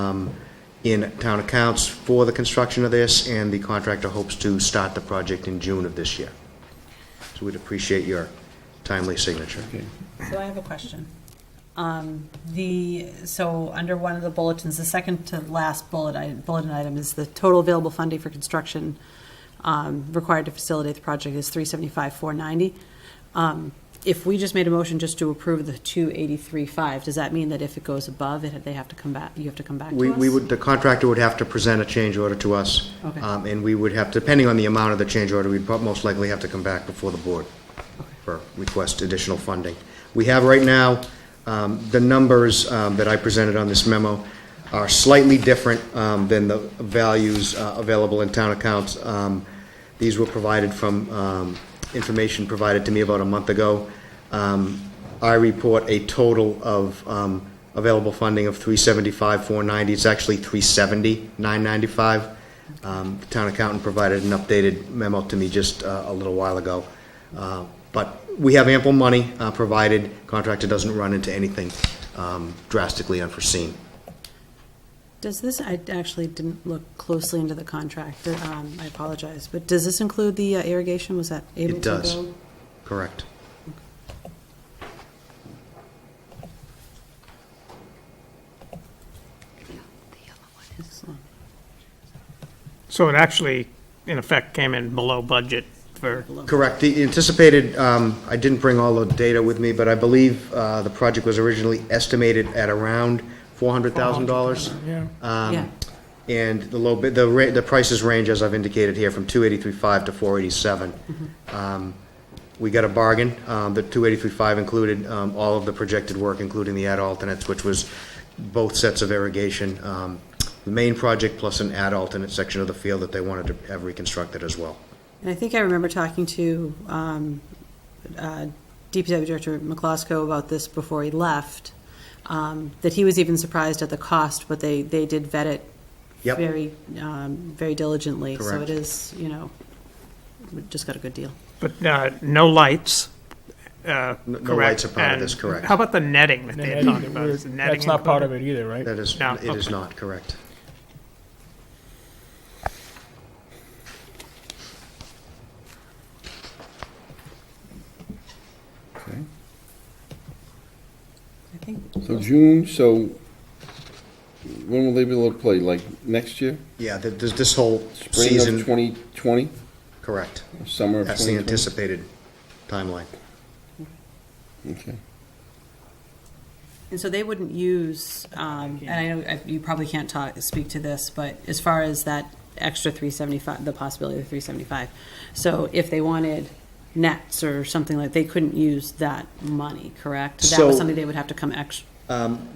in town accounts for the construction of this, and the contractor hopes to start the project in June of this year. So we'd appreciate your timely signature. Okay. So I have a question. So under one of the bulletins, the second to last bulletin item is the total available funding for construction required to facilitate the project is $375,490. If we just made a motion just to approve the $283,500, does that mean that if it goes above it, they have to come back? You have to come back to us? The contractor would have to present a change order to us. Okay. And we would have, depending on the amount of the change order, we'd most likely have to come back before the board for request additional funding. We have right now, the numbers that I presented on this memo are slightly different than the values available in town accounts. These were provided from information provided to me about a month ago. I report a total of available funding of $375,490. It's actually $370,995. The town accountant provided an updated memo to me just a little while ago. But we have ample money provided contractor doesn't run into anything drastically unforeseen. Does this, I actually didn't look closely into the contract, I apologize, but does this include the irrigation? Was that able to go? It does, correct. So it actually, in effect, came in below budget for, Correct. The anticipated, I didn't bring all the data with me, but I believe the project was originally estimated at around $400,000. Yeah. Yeah. And the low bid, the prices range, as I've indicated here, from 283.5 to 487. We got a bargain. The 283.5 included all of the projected work, including the add alternates, which was both sets of irrigation, the main project plus an add alternate section of the field that they wanted to have reconstructed as well. And I think I remember talking to DPW Director McCloskey about this before he left, that he was even surprised at the cost, but they did vet it Yep. very diligently. So Correct. it is, we just got a good deal. but no lights, No correct? lights are part of And this, correct. How about the netting that they had talked about? Is the netting That's not part of included? it either, right? That is, No, it is okay. not, correct. Okay. I think So June, so when will they be able to play? Like next year? Yeah, this whole Spring of season, 2020? correct. Or summer of 2020? That's the anticipated timeline. Okay. And so they wouldn't use, and I know you probably can't speak to this, but as far as that extra 375, the possibility of 375, so if they wanted nets or something like, they couldn't use that money, correct? That was So- something they would have to come that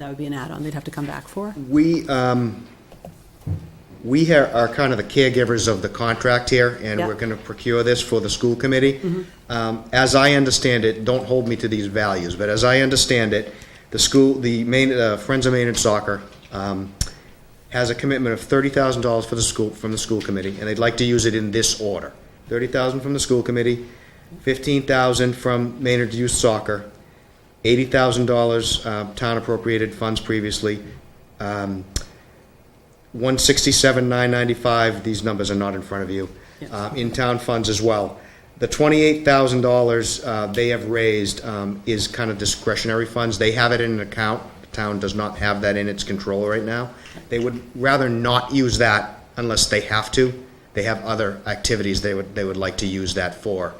would be an add-on they'd have to come back for? We are kind of the caregivers of the contract here, and Yeah. we're going to procure this for the school committee. As I understand it, don't hold me to these values, but as I understand it, the Friends of Maynard Soccer has a commitment of $30,000 from the school committee, and they'd like to use it in this order: $30,000 from the school committee, $15,000 from Maynard Youth Soccer, $80,000 town appropriated funds previously, $167,995. These numbers are not in front of you. In town funds as well. The $28,000 they have raised is kind of discretionary funds. They have it in an account. The town does not have that in its control right now. They would rather not use that unless they have to. They have other activities they would like to use that for,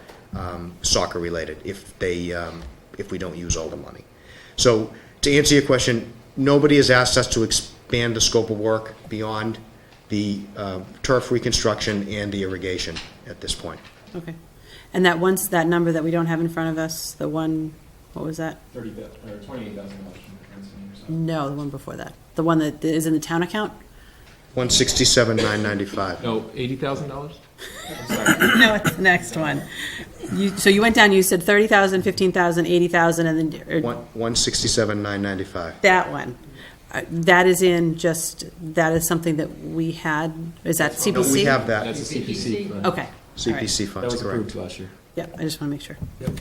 soccer related, if we don't use all the money. So to answer your question, nobody has asked us to expand the scope of work beyond the turf reconstruction and the irrigation at this point. Okay. And that number that we don't have in front of us, the one, what was that? $28,000. No, the one before that. The one that is in the town account? $167,995. No, $80,000? No, it's the next one. So you went down, you said 30,000, 15,000, 80,000, and then, or $167,995. that one. That is that is something that we had, is that CPC? No, we have that. That's a CPC fund. Okay. All right. CPC That funds, was correct. approved last year. Yeah, I just want to make sure. Okay.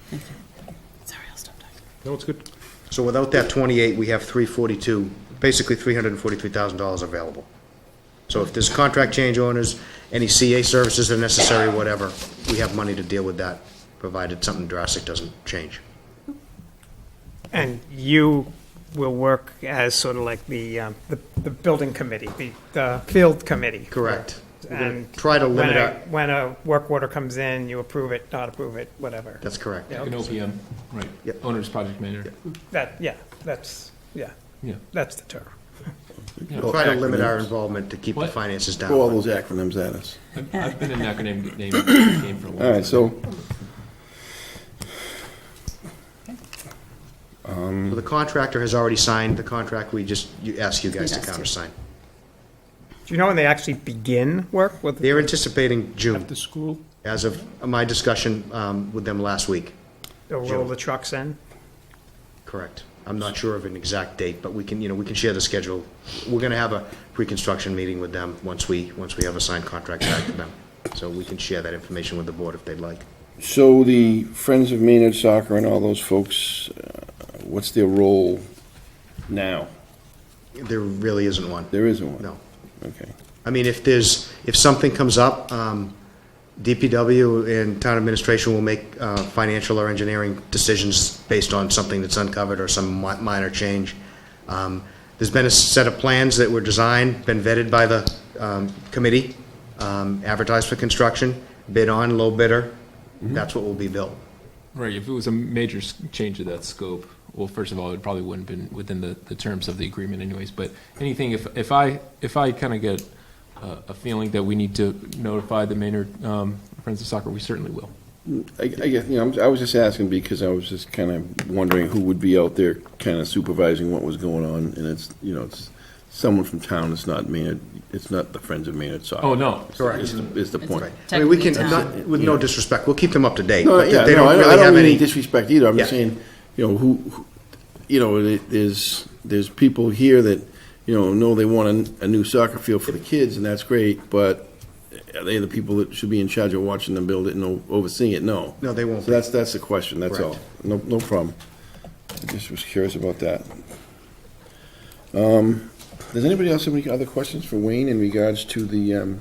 Thank you. Sorry, I'll stop talking. No, it's good. So without that 28, we have 342, basically $343,000 available. So if there's contract change orders, any CA services are necessary, whatever, we have money to deal with that, provided something drastic doesn't change. And you will work as sort of like the building committee, the field committee. Correct. We're gonna And try to limit our, when a work order comes in, you approve it, not approve it, whatever. that's correct. Yeah. An OPM, right. Yep. Owner's project manager. That's Yeah. that's the term. Yeah. We'll try to limit our Acronyms. involvement to keep the What? finances down. Throw all those acronyms at us. I've been in the acronym game for a while. All right, so, So the contractor has already signed the contract, we just ask you guys to Yes. countersign. Do you know when they actually begin work with? They're anticipating June, After school, as of my discussion with them last week. They'll roll the trucks in? Correct. I'm not sure of an exact date, but we can share the schedule. We're gonna have a pre-construction meeting with them once we have a signed contract back to them. So we can share that information with the board if they'd like. so the Friends of Maynard Soccer and all those folks, what's their role now? There really isn't one. There isn't one? No. Okay. I mean, if something comes up, DPW and town administration will make financial or engineering decisions based on something that's uncovered or some minor change. There's been a set of plans that were designed, been vetted by the committee advertise for construction, bid on, low bidder, that's what will be built. Right, if it was a major change of that scope, well, first of all, it probably wouldn't have been within the terms of the agreement anyways, but anything, if I kind of get a feeling that we need to notify the Maynard Friends of Soccer, we certainly will. I guess, I was just asking because I was just kind of wondering who would be out there kind of supervising what was going on, and it's, it's someone from town, it's not Maynard, it's not the Friends of Maynard Soccer. Oh, no. Correct. Is the point. I mean, we can, Technically not, with no disrespect, we'll keep them up to date. No, but yeah, they no, don't I really don't have mean any any. disrespect either. I'm just Yeah. saying, who there's people here that, know they want a new soccer field for the kids, and that's great, but are they the people that should be in charge of watching them build it and overseeing it? No. No, they won't So be. that's the question, that's all. Correct. No problem. I just was curious about that. Does anybody else have any other questions for Wayne in regards to the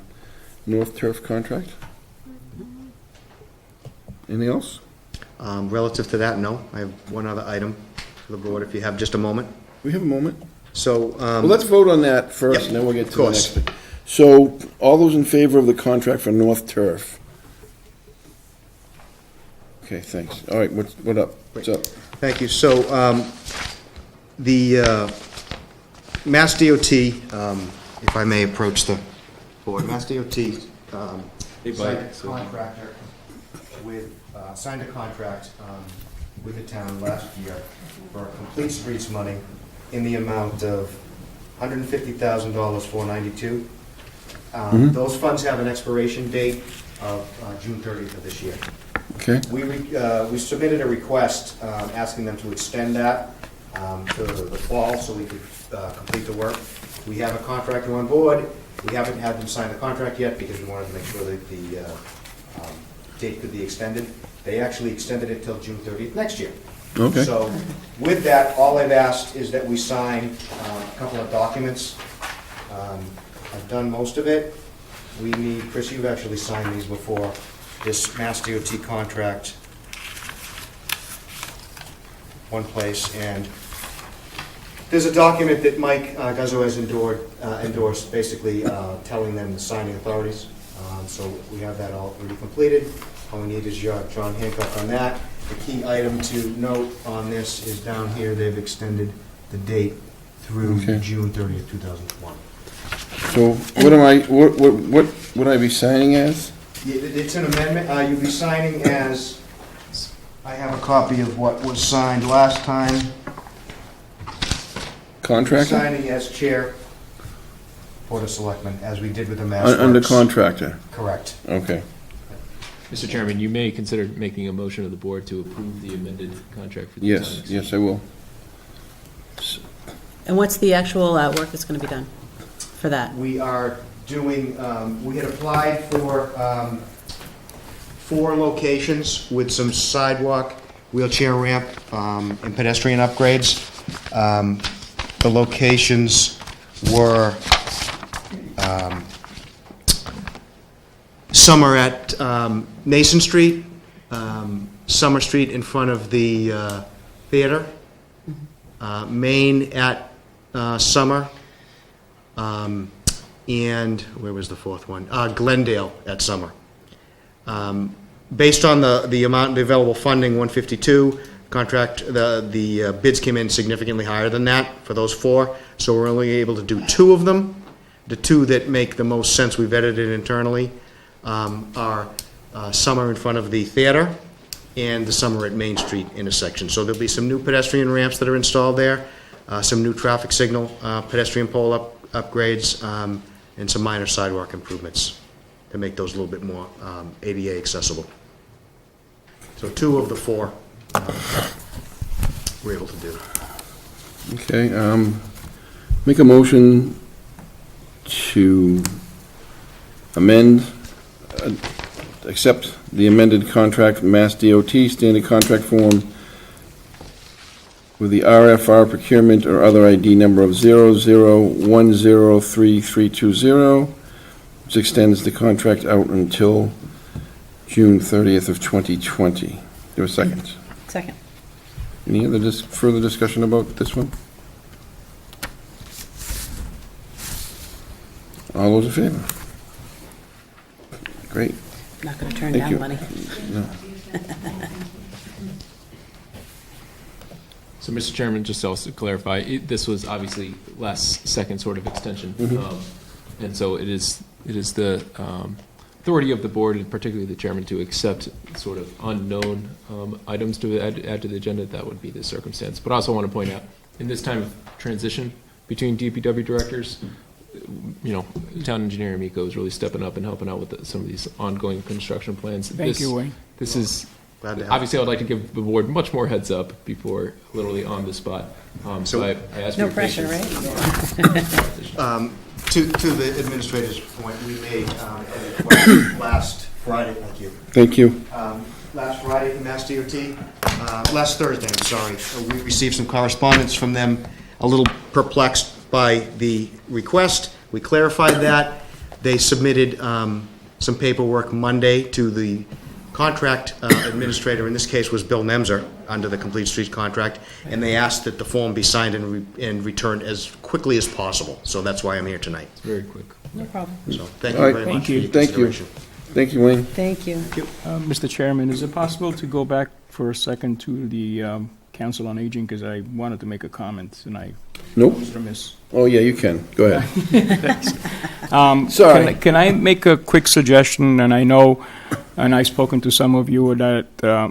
North Turf contract? Anything else? Relative to that, no. I have one other item for the board, if you have just a moment. We have a moment. So, Well, let's vote on that first, Yep, and then we'll get of to the course. next bit. So, all those in favor of the contract for North Turf? Okay, thanks. All right, what up? What's up? thank you. So, the Mass DOT, if I may approach the board, Mass DOT signed a contract with the town last year for complete streets money in the amount of $150,000, $492. Those funds have an expiration date of June 30th of this year. Okay, We submitted a request asking them to extend that to the fall so we could complete the work. We have a contractor on board. We haven't had them sign the contract yet because we wanted to make sure that the date could be extended. They actually extended it till June 30th next year. okay. So with that, all I've asked is that we sign a couple of documents. I've done most of it. We need, Chris, you've actually signed these before, this Mass DOT contract, one place, and there's a document that Mike Guzzo has endorsed, basically telling them the signing authorities. So we have that all already completed. All we need is John Hancock on that. The key item to note on this is down here, they've extended the date through Okay. June 30th, 2001. So, what would I be signing as? It's an amendment, you'll be signing as, I have a copy of what was signed last time. Contractor? Signing as chair, Board of Selectmen, as we did with the Mass Under Works. contractor, Correct. okay. Mr. Chairman, you may consider making a motion of the board to approve the amended contract for the town. Yes, I will. And what's the actual work that's going to be done for that? We are doing, we had applied for 4 locations with some sidewalk, wheelchair ramp, and pedestrian upgrades. The locations were, some are at Mason Street, Summer Street in front of the theater, Main at Summer, and where was the fourth one? Glendale at Summer. Based on the amount of available funding, 152, contract, the bids came in significantly higher than that for those 4, so we're only able to do 2 of them. The 2 that make the most sense, we've edited internally, are Summer in front of the theater and the Summer at Main Street intersection. So there'll be some new pedestrian ramps that are installed there, some new traffic signal, pedestrian pole upgrades, and some minor sidewalk improvements to make those a little bit more ADA accessible. So 2 of the 4 we're able to do. Okay, make a motion to amend, accept the amended contract, Mass DOT standard contract form with the RFR procurement or other ID number of 00103320, which extends the contract out until June 30th of 2020. There a second? Second. Any other further discussion about this one? All those in favor? Great. Not going to turn Thank down you. money. No. So, Mr. Chairman, just also to clarify, this was obviously last second sort of extension. And so it is the authority of the board, and particularly the chairman, to accept sort of unknown items to add to the agenda. That would be the circumstance. But I also want to point out, in this time of transition between DPW directors, town engineer Miko is really stepping up and helping out with some of these ongoing construction plans. Thank you, Wayne. This is, Glad to help. obviously, I would like to give the board much more heads up before literally on the spot. So I ask for No your pressure, patience. right? To the administrator's point, we made a request last Friday, thank you. Thank you. Last Friday from Mass DOT, last Thursday, I'm sorry. We received some correspondence from them, a little perplexed by the request. We clarified that. They submitted some paperwork Monday to the contract administrator, in this case was Bill Nemser, under the Complete Streets contract, and they asked that the form be signed and returned as quickly as possible. So that's why I'm here tonight. It's very quick. No problem. So thank All you right. very much for your Thank you. consideration. Thank you, Wayne. Thank you. Mr. Chairman, is it possible to go back for a second to the Council on Aging, because I wanted to make a comment, and I Nope. was remiss. Oh, yeah, you can. Go ahead. Sorry. Can I make a quick suggestion? And I know, and I've spoken to some of you, that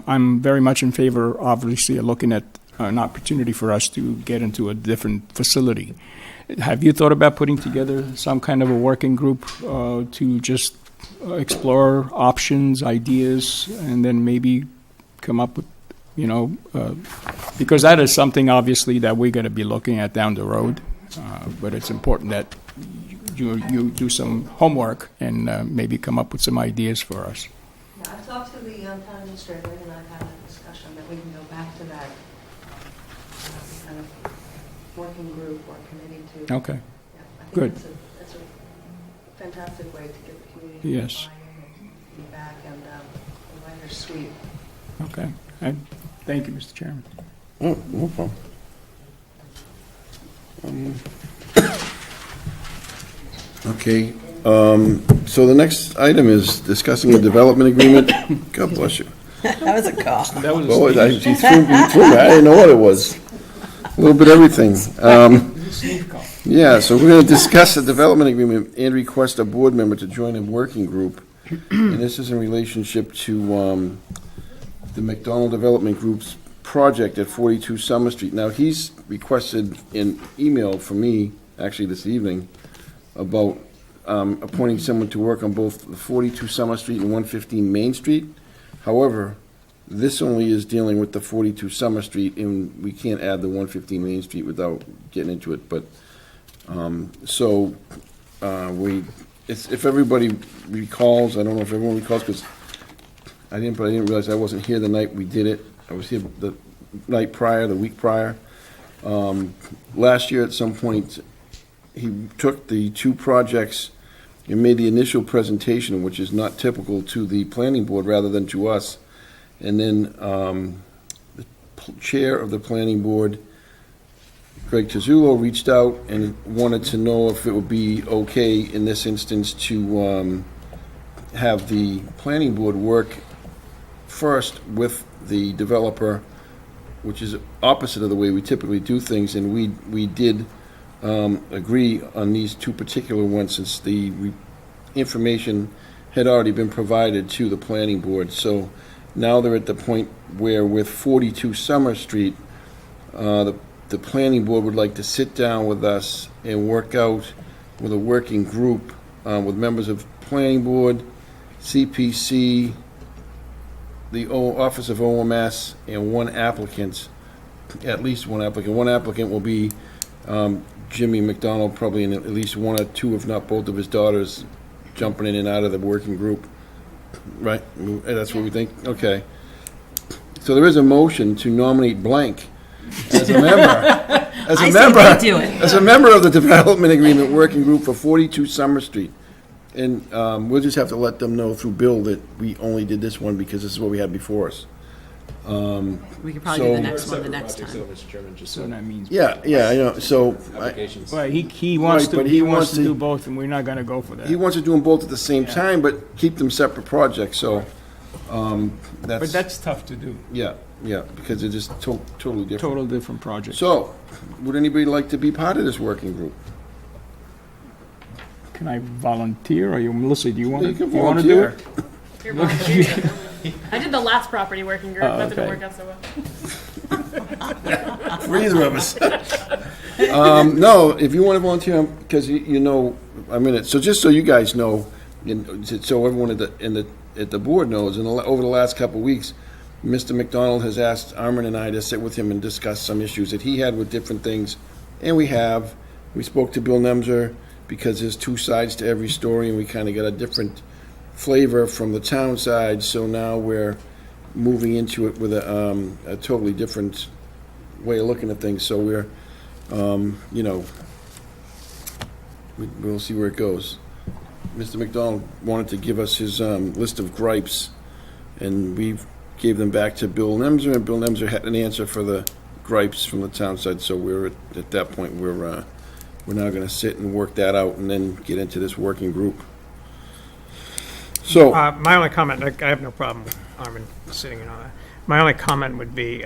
I'm very much in favor, obviously, of looking at an opportunity for us to get into a different facility. Have you thought about putting together some kind of a working group to just explore options, ideas, and then maybe come up with, because that is something, obviously, that we're going to be looking at down the road. But it's important that you do some homework and maybe come up with some ideas for us. Yeah, I've talked to the town administrator, and I've had a discussion that we can go back to that kind of working group or committee to. Okay. Yeah, I think Good. It's a fantastic way to get the community Yes. buy-in and feedback, and the writer's suite. Okay. Thank you, Mr. Chairman. Oh, no problem. Okay, so the next item is discussing a development agreement. God bless you. That was a call. That was Oh, you threw me. I didn't know what it was. A little bit of everything. Yeah, so we're going to discuss a development agreement and request a board member to join a working group. And this is in relationship to the McDonald Development Group's project at 42 Summer Street. Now, he's requested an email from me, actually this evening, about appointing someone to work on both the 42 Summer Street and 115 Main Street. However, this only is dealing with the 42 Summer Street, and we can't add the 115 Main Street without getting into it. But, if everybody recalls, I don't know if everyone recalls, because I didn't realize I wasn't here the night we did it. I was here the night prior, the week prior. Last year, at some point, he took the two projects and made the initial presentation, which is not typical to the planning board rather than to us. And then the chair of the planning board, Greg Tizzulo, reached out and wanted to know if it would be okay in this instance to have the planning board work first with the developer, which is opposite of the way we typically do things. And we did agree on these two particular ones, since the information had already been provided to the planning board. So now they're at the point where with 42 Summer Street, the planning board would like to sit down with us and work out with a working group with members of planning board, CPC, the Office of OMS, and one applicant, at least one applicant. One applicant will be Jimmy McDonald, probably, and at least one or two, if not both of his daughters, jumping in and out of the working group. Right? That's what we think? Okay. So there is a motion to nominate blank as a member. As a I say member. they do it. As a member of the Development Agreement Working Group for 42 Summer Street. And we'll just have to let them know through Bill that we only did this one because this is what we had before us. We could probably do So- the next one the next time. Mr. Chairman, just So that means. Yeah, I know, so, applications. Well, he wants Right, to, but he he wants wants to to- do both, and we're not gonna go for that. he wants to do them both at the same time, but keep them separate projects, so, But that's tough to do. yeah, because they're just totally different. Total different projects. So, would anybody like to be part of this working group? Can I volunteer, or you, Melissa, do you want to? You can You want to do volunteer. it? You're volunteering. I did the last property working group. Oh, That didn't okay. work out so well. For either of us. No, if you want to volunteer, because you know, I'm in it. So just so you guys know, and so everyone at the board knows, over the last couple of weeks, Mr. McDonald has asked Armin and I to sit with him and discuss some issues that he had with different things, and we have. We spoke to Bill Nemser, because there's two sides to every story, and we kind of got a different flavor from the town side, so now we're moving into it with a totally different way of looking at things, so we're, we'll see where it goes. Mr. McDonald wanted to give us his list of gripes, and we gave them back to Bill Nemser, and Bill Nemser had an answer for the gripes from the town side, so we're at that point, we're now going to sit and work that out and then get into this working group. So, My only comment, I have no problem with Armin sitting in on that. My only comment would be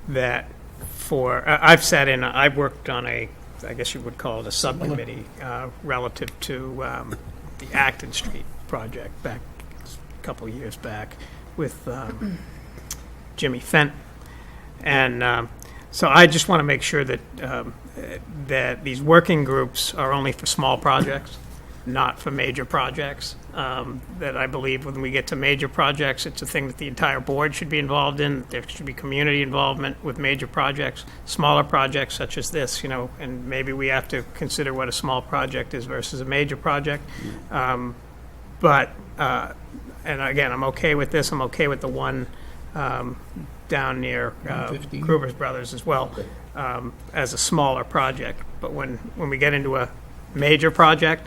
that I've sat in, I've worked on I guess you would call it a subcommittee relative to the Acton Street project back a couple of years back with Jimmy Fenton. And so I just want to make sure that that these working groups are only for small projects, not for major projects. That I believe when we get to major projects, it's a thing that the entire board should be involved in. There should be community involvement with major projects. Smaller projects such as this, and maybe we have to consider what a small project is versus a major project. But, and again, I'm okay with this. I'm okay with the one down near 115? Gruber's Brothers as well, as a smaller project. But when we get into a major project,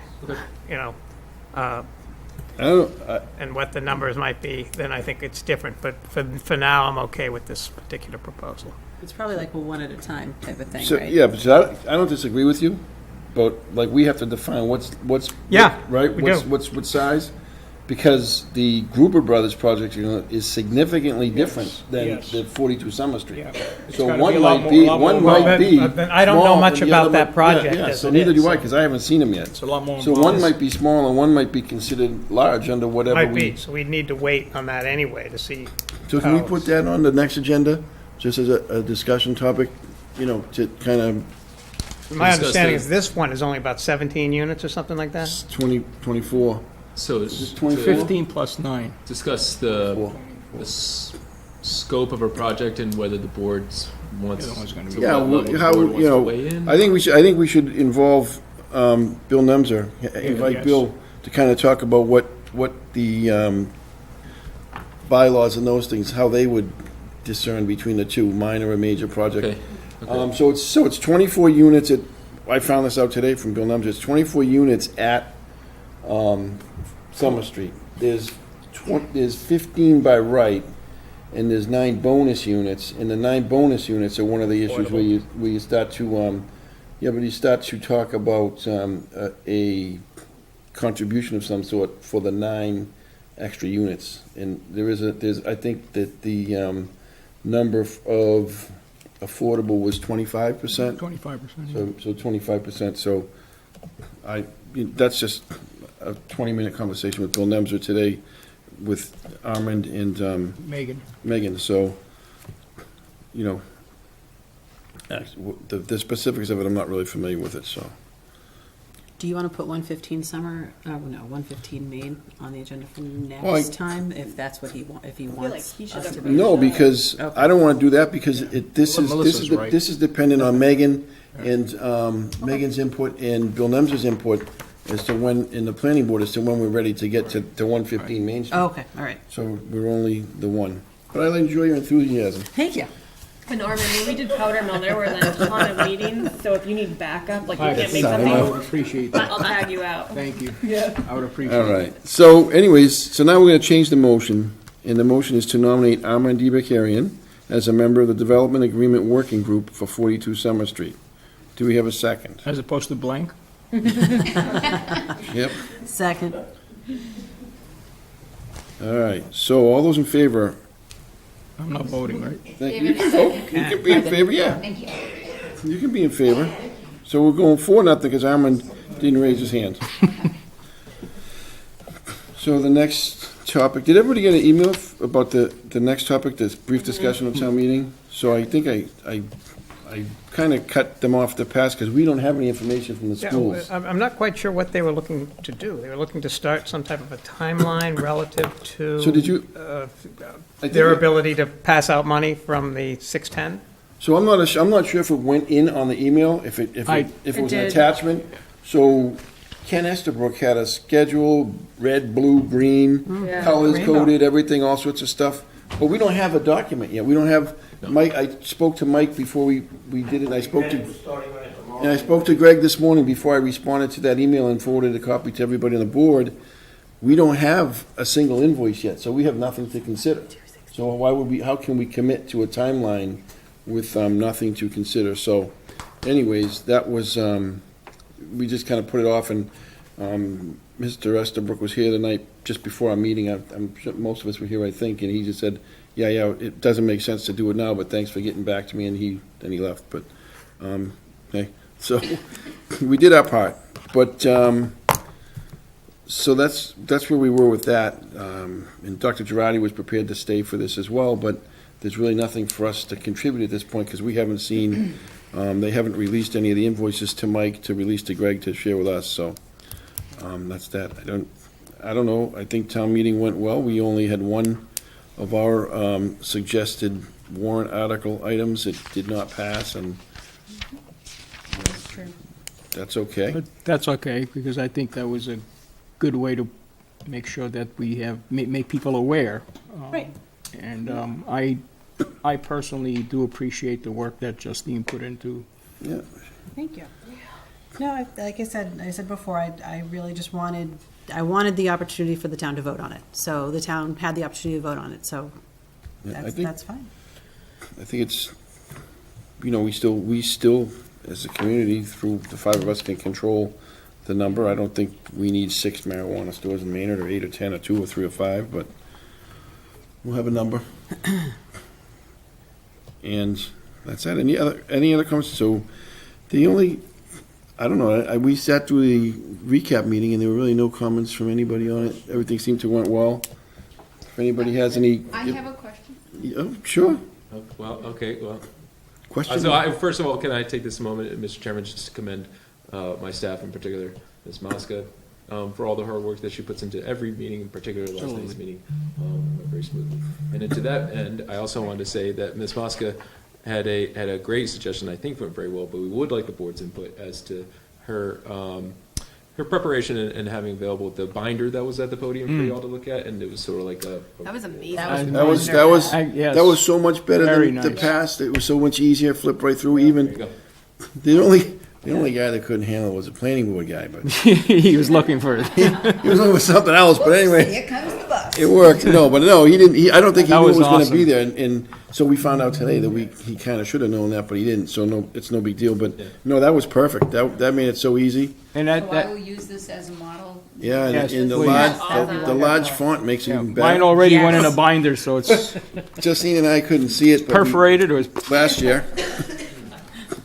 and what the numbers might be, then I think it's different. But for now, I'm okay with this particular proposal. It's probably like a one at a time type of thing, so right? yeah, but I don't disagree with you, but like we have to define what's Yeah, right. we do. What's what size? Because the Gruber Brothers project, is significantly different than Yes. the 42 Summer Street. Yeah. It's So gotta one be a lot might more- be a lot one more might be. But I don't know small much and the about other that might- project Yeah, as so it neither is, do I, so- because I haven't seen them yet. It's a lot more So involved. one might be small and one might be considered large under whatever Might we. be, so we need to wait on that anyway to see. So can we how- put that on the next agenda, just as a discussion topic, to kind of My discuss understanding the- is this one is only about 17 units or something like that? 24. So Is it to 24? 15 plus 9. discuss Four. the scope of a project and whether the board wants The other one's gonna be- to, Yeah, what level the how, board wants to weigh in. I think we should involve Bill Nemser, invite yes. Bill to kind of talk about what the bylaws and those things, how they would discern between the two, minor and major project. Okay. So it's 24 units I found this out today from Bill Nemser, it's 24 units at Summer Street. There's 15 by right, and there's 9 bonus units, and the 9 bonus units are one of the issues where you start to, you start to talk about a contribution of some sort for the 9 extra units. And I think that the number of affordable was 25%. 25%. So 25%, so that's just a 20-minute conversation with Bill Nemser today with Armand and Megan. So, the specifics of it, I'm not really familiar with it, so. Do you want to put 115 Summer, 115 Main on the agenda for Well, next time, if that's what if he wants like he should us have to be? No, because Okay. I don't want to do that because this Well, is Melissa's right. this is dependent on Megan and Megan's input and Bill Nemser's input as to when, in the planning board, as to when we're ready to get to 115 Main Street. Oh, okay, all right. So we're only the one. But I enjoy your enthusiasm. Thank you. And Norman, when we did Powder Mill, there were a ton of meetings, so if you need backup, like you can't make I something, would appreciate that. I'll tag you out. Thank you. I would appreciate All it. right. So anyways, so now we're going to change the motion And the motion is to nominate Armand DeBakarian as a member of the Development Agreement Working Group for 42 Summer Street. Do we have a second? As opposed to blank? Yep. Second. All right, so all those in favor? I'm not voting, right? Thank you. You can vote. You can be in favor, yeah. Thank you. You can be in favor. So we're going 4-0 because Armand didn't raise his hand. So the next topic, did everybody get an email about the next topic, this brief discussion of town meeting? So I think I kind of cut them off the pass because we don't have any information from the schools. Yeah, I'm not quite sure what they were looking to do. They were looking to start some type of a timeline relative to So did you- their ability to pass out money from the 610? So I'm not sure if it went in on the email, if it was an did. attachment. So Ken Estabrook had a schedule, red, blue, green, Yeah. colors Rainbow. coded, everything, all sorts of stuff. But we don't have a document yet. We don't have, Mike, I spoke to Mike before we did it, and I spoke to Greg this morning before I responded to that email and forwarded a copy to everybody on the board. We don't have a single invoice yet, so we have nothing to consider. So how can we commit to a timeline with nothing to consider? So anyways, that was, we just kind of put it off, and Mr. Estabrook was here the night just before our meeting. I'm sure most of us were here, I think, and he just said, yeah, it doesn't make sense to do it now, but thanks for getting back to me, and then he left. But, okay, so we did our part. But, so that's where we were with that. And Dr. Girardi was prepared to stay for this as well, but there's really nothing for us to contribute at this point because we haven't seen, they haven't released any of the invoices to Mike to release to Greg to share with us, so that's that. I don't know. I think town meeting went well. We only had one of our suggested warrant article items. It did not pass, and that's okay. But that's okay, because I think that was a good way to make sure that we have, make people aware. Right. And I personally do appreciate the work that Justine put into. Yeah. Thank you. No, like I said before, I really just wanted the opportunity for the town to vote on it. So the town had the opportunity to vote on it, so Yeah, that's fine. I think it's, we still, as a community, through the 5 of us, can control the number. I don't think we need 6 marijuana stores in Maynard, or 8 or 10 or 2 or 3 or 5, but we'll have a number. And that's that. Any other comments? So the only, I don't know, we sat through the recap meeting and there were really no comments from anybody on it. Everything seemed to went well. If anybody has any. I have a question. Oh, sure. Well, okay, well. Question? First of all, can I take this moment, Mr. Chairman, just to commend my staff, in particular, Ms. Mosca, for all the hard work that she puts into every meeting, in particular last night's meeting, went very smoothly. And to that end, I also wanted to say that Ms. Mosca had a great suggestion, I think went very well, but we would like the board's input as to her her preparation and having available the binder that was at the podium for you all to look at, and it was sort of like a That was amazing. That was so much better Very than the nice. past. It was so much easier, flip right through. there you Even go. the only guy that couldn't handle it was a planning board guy, but He was looking for it. he was looking for something else. But anyway, Here comes the bus. it worked. No, he didn't. I don't think he That knew it was was going to awesome. be there, and so we found out today that he kind of should have known that, but he didn't. So no, it's no big deal. But no, that was perfect. That made it so easy. And So I that will use this as a model. Yeah, Yes, and the please. large, Awesome. the large font makes it even better. mine already went in a Yes. binder, so it's Justine and I couldn't see it, but perforated or it's last year.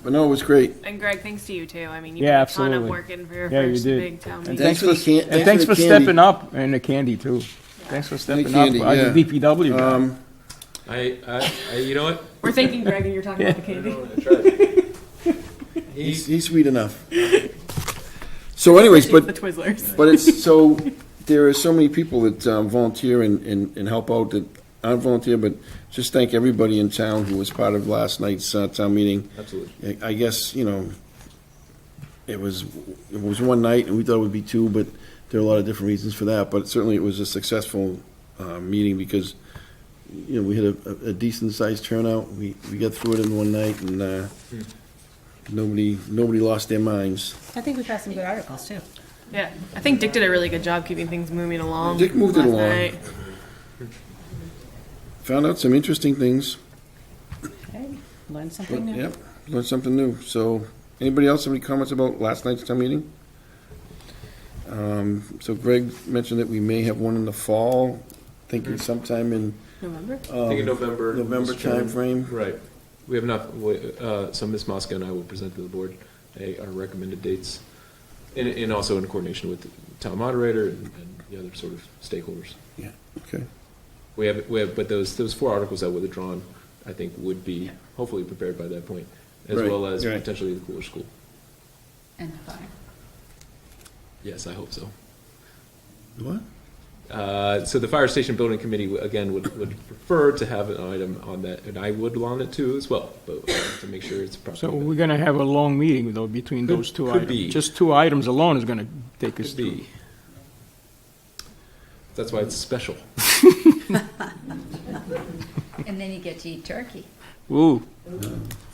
But no, it was great. And Greg, thanks to you too. I mean, you Yeah, put a ton absolutely. of work in for your Yeah, you first did. big town And meeting. thanks for the can- and thanks for the candy. stepping up and the candy too. Thanks for stepping candy, up. yeah. The DPW guy. I you know what? We're thanking Greg, and you're talking about the candy. He's sweet enough. So anyways, The but Twizzlers. it's, so, there are so many people that volunteer and help out that aren't volunteer, but just thank everybody in town who was part of last night's town meeting. Absolutely. I guess, it was one night, and we thought it would be 2, but there are a lot of different reasons for that, but certainly it was a successful meeting because, we had a decent-sized turnout. We got through it in one night, and nobody lost their minds. I think we passed some good articles, too. Yeah, I think Dick did a really good job keeping things moving along. Dick moved it last along. night. found out some interesting things. Okay, learn something new. Yep, learned something new. So, anybody else have any comments about last night's town meeting? So Greg mentioned that we may have one in the fall, thinking sometime in November? I think in November. November Mr. Chairman. timeframe. Right. We have not, so Ms. Mosca and I will present to the board our recommended dates, and also in coordination with the town moderator and the other sort of stakeholders. Yeah, okay. We have, but those 4 articles that were withdrawn, I think, would be hopefully prepared by that point, as Right, well as right. potentially the cooler school. And the fire. Yes, I hope so. What? So the fire station building committee, again, would prefer to have an item on that, and I would want it too as well, but to make sure it's properly. So we're going to have a long meeting, though, between those two could items. be. Just 2 items alone is going to take us Could through. be. That's why it's special. And then you get to eat turkey. Ooh,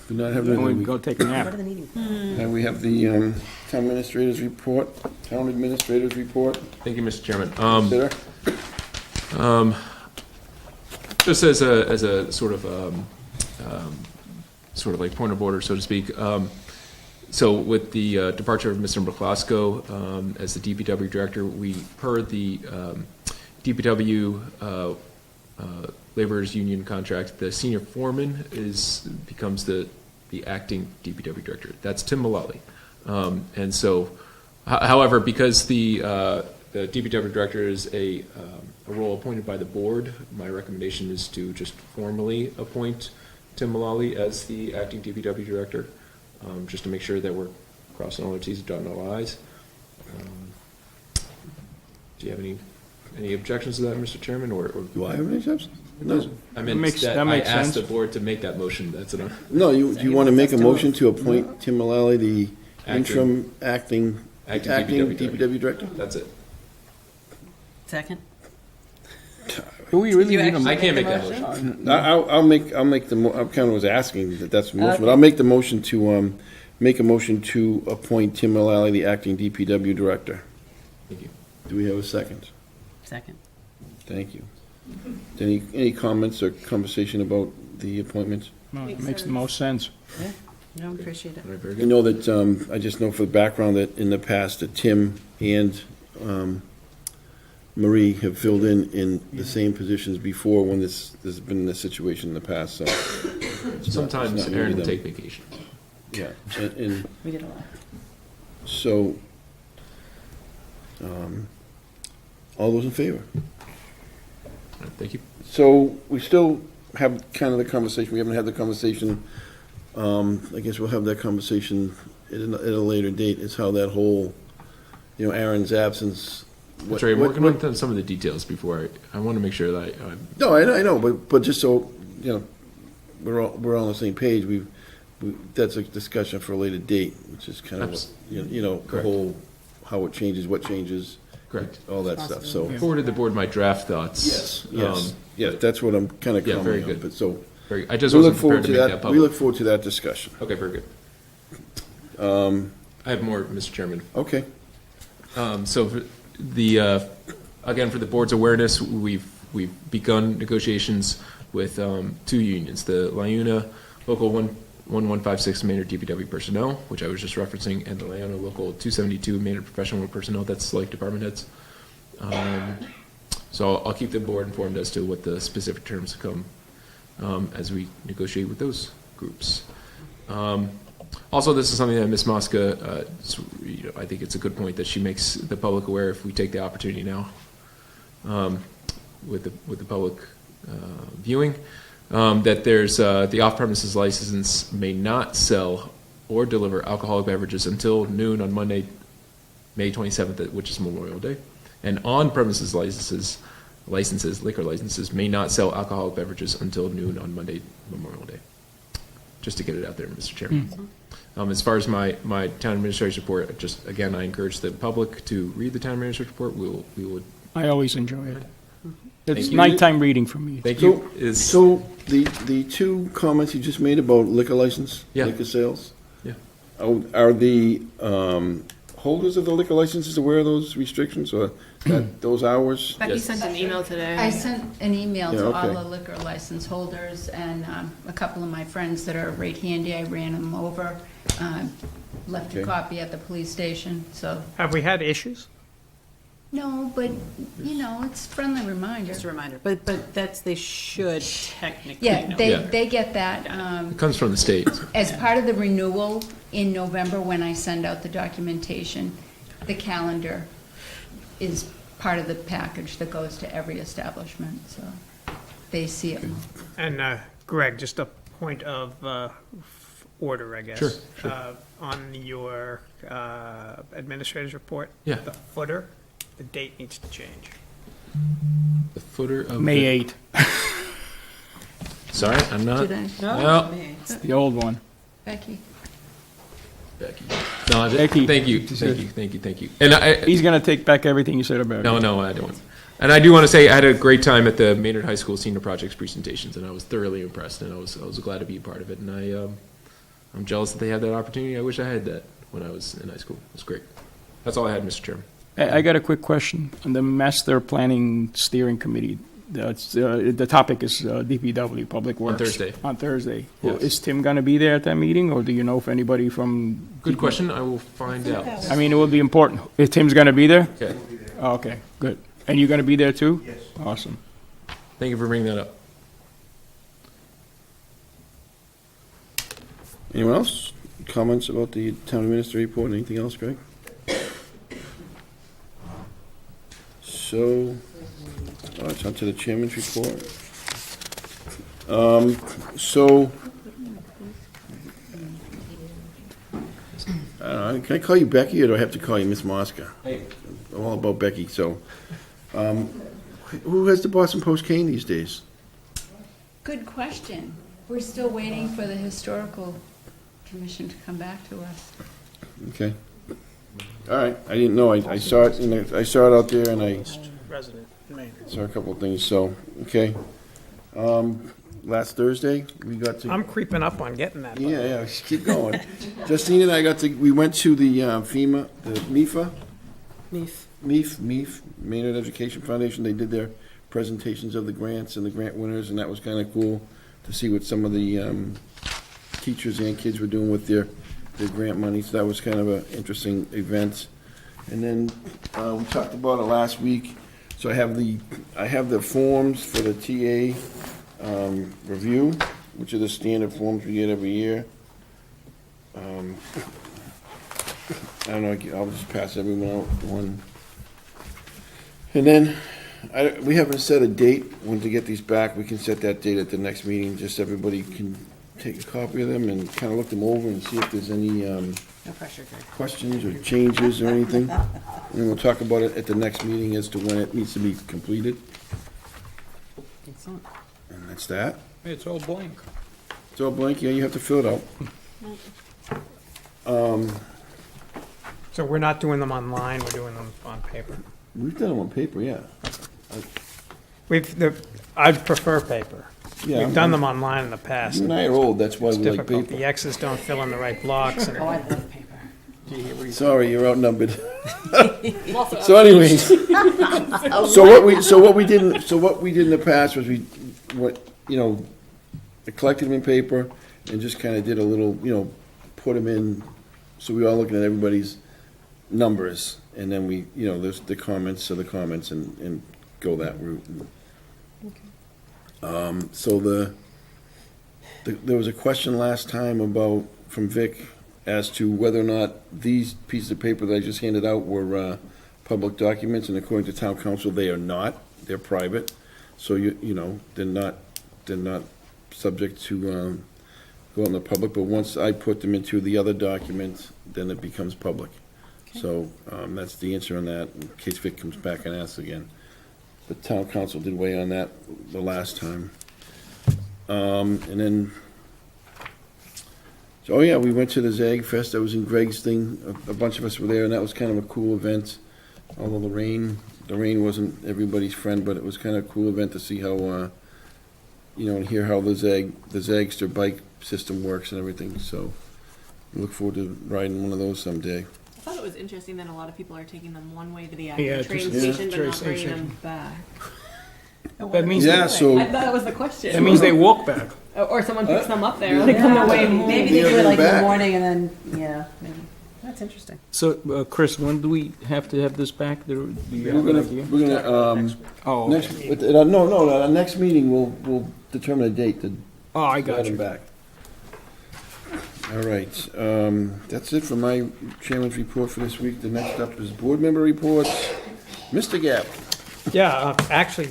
Do not have then we that. go take a Go nap. to the meeting. And we have the town administrator's report, town administrator's report. Thank you, Mr. Chairman. Consider. Just as a sort of like point of order, so to speak. So with the departure of Mr. McCloskey as the DPW director, we, per the DPW laborers union contract, the senior foreman becomes the acting DPW director. That's Tim Mullally. And so, however, because the DPW director is a role appointed by the board, my recommendation is to just formally appoint Tim Mullally as the acting DPW director, just to make sure that we're crossing all our T's and dotting all I's. Do you have any objections to that, Mr. Chairman, or Do I have any objections? No. I meant Makes- that that I makes asked sense. the board to make that motion. That's an. No, do you want to make a motion to appoint Tim Mullally, the Acting. interim acting DPW director? That's it. Second? Do we really You need a actually I can't make make the that motion? motion. I'll make the, I kind of was asking that that's the motion, but Okay. I'll make the motion to, make a motion to appoint Tim Mullally, the acting DPW director. Thank you. Do we have a second? Second. Thank you. Any comments or conversation about the appointments? No, it makes the most sense. Yeah, you don't appreciate it. All right, very I good. know that, I just know for the background that in the past that Tim and Marie have filled in the same positions before when there's been this situation in the past, so. it's not Sometimes new to Aaron will them. take vacation. Yeah, and We did a lot. so, all those in favor? All right, thank you. So we still have kind of the conversation, we haven't had the conversation, I guess we'll have that conversation at a later date, is how that whole, Aaron's absence. That's right. I'm working on some of the details before I want to make sure that I No, I know, but just so, we're all on the same page, that's a discussion for a later date, which is kind of, the Correct. whole, how it changes, what changes. Correct. All that stuff, so. forwarded the board my draft thoughts. Yeah, that's what I'm kind of Yeah, commenting very on, good. but so. Very, I just We look wasn't forward prepared to to make that that, public. we look forward to that discussion. Okay, very good. I have more, Mr. Chairman. Okay. So for the again, for the board's awareness, we've begun negotiations with 2 unions, the Liuna Local 1156 Maynard DPW personnel, which I was just referencing, and the Liuna Local 272 Maynard professional personnel. That's like department heads. So I'll keep the board informed as to what the specific terms come as we negotiate with those groups. Also, this is something that Ms. Mosca, I think it's a good point that she makes the public aware if we take the opportunity now with the public viewing, that there's the off-premises license may not sell or deliver alcoholic beverages until noon on Monday, May 27th, which is Memorial Day. And on-premises liquor licenses may not sell alcoholic beverages until noon on Monday, Memorial Day. Just to get it out there, Mr. Chairman. As far as my town administrator's report, just again, I encourage the public to read the town administrator's report. We would. I always enjoy it. It's Thank you. nighttime reading for me. Thank you. So the 2 comments you just made about liquor license, Yeah. liquor sales? Yeah. Are the holders of the liquor licenses aware of those restrictions or those hours? Becky Yes. sent an email today. I sent an email Yeah, to all okay. the liquor license holders and a couple of my friends that are right handy. I ran them over, left a Okay. copy at the police station, so. Have we had issues? No, but, it's a friendly reminder. Just a reminder, but they should technically Yeah, know. Yeah. they get that. It comes from the state. As part of the renewal in November, when I send out the documentation, the calendar is part of the package that goes to every establishment, so they see it. And Greg, just a point of order, I guess. Sure, On your administrator's report, Yeah. the footer, the date needs to change. The footer of May the- 8, Sorry, I'm not. Did I? No, it's the old one. Becky? Becky. No, Becky. thank you. And He's going to take back everything you said about it. no, I don't. And I do want to say I had a great time at the Maynard High School Senior Projects presentations, and I was thoroughly impressed, and I was glad to be a part of it. And I'm jealous that they had that opportunity. I wish I had that when I was in high school. It was great. That's all I had, Mr. Chairman. I got a quick question. On the Master Planning Steering Committee, the topic is DPW, Public Works. Thursday. On Thursday. Well, Yes. is Tim going to be there at that meeting, or do you know if anybody from... Good question. I will find out. I mean, it would be important. If Tim's going to be there? Okay. Oh, okay, good. And you're going to be there too? Yes. Awesome. Thank you for bringing that up. Anyone else? Comments about the town administrator report? Anything else, Greg? So, it's on to the chairman's report. So, I don't know, can I call you Becky or do I have to call you Miss Mosca? Hey. I'm all about Becky, so. Who has the Boston Post cane these days? Good question. We're still waiting for the historical commission to come back to us. Okay. All right, I didn't know, I saw it, I saw it out there and I Resident in Maynard. saw a couple of things, so, okay. Last Thursday, we got to. I'm creeping up on getting that. by the way. Yeah, just keep going. Justine and I we went to the FEMA, the MIFA, MEF, Maynard Education Foundation. They did their presentations of the grants and the grant winners, and that was kind of cool to see what some of the teachers and kids were doing with their grant money. So that was kind of an interesting event. And then we talked about it last week. So I have the forms for the TA review, which are the standard forms we get every year. I don't know, I'll just pass everyone out one. And then, we haven't set a date when to get these back. We can set that date at the next meeting, just so everybody can take a copy of them and kind of look them over and see if there's any No pressure, Greg. questions or changes or anything. And we'll talk about it at the next meeting as to when it needs to be completed. Excellent. And that's that. It's all blank. It's all blank, yeah, you have to fill it out. So we're not doing them online, we're doing them on paper. We've done them on paper, yeah. I prefer paper. Yeah, We've done them online in the past. You and I are old, that's why It's we like difficult. paper. The X's don't fill in the right blocks. Oh, I love paper. Sorry, you're outnumbered. So anyways, so what we did in the past was I collected them in paper and just kind of did a little, put them in, so we were all looking at everybody's numbers, and then we, there's the comments and go that route. So there was a question last time from Vic as to whether or not these pieces of paper that I just handed out were public documents, and according to town council, they are not. They're private, so they're not subject to go out in the public. But once I put them into the other document, then it becomes public. Okay. So that's the answer on that. In case Vic comes back and asks again, the town council did weigh on that the last time, and then. So, oh yeah, we went to the Zag Fest. That was in Greg's thing. A bunch of us were there, and that was kind of a cool event. Although the rain wasn't everybody's friend, but it was kind of a cool event to see how, and hear how the Zagster bike system works and everything. So, we look forward to riding one of those someday. I thought it was interesting that a lot of people are taking them one way to the Yeah, actual to train the station, but train not bringing station. them back. That means, Yeah, so. I thought that was the question. that means they walk back. Or someone picks them up there, like on the way home. Maybe they Yeah, do it like in the back. morning and then, yeah, maybe. That's interesting. So, Chris, when do we have to have this back? Do you have an idea? We're gonna, Oh, next, okay. no, our next meeting, we'll determine a date to Oh, I get got them you. back. All right, that's it for my chairman's report for this week. The next up is board member reports. Mr. Gapp. Yeah, actually,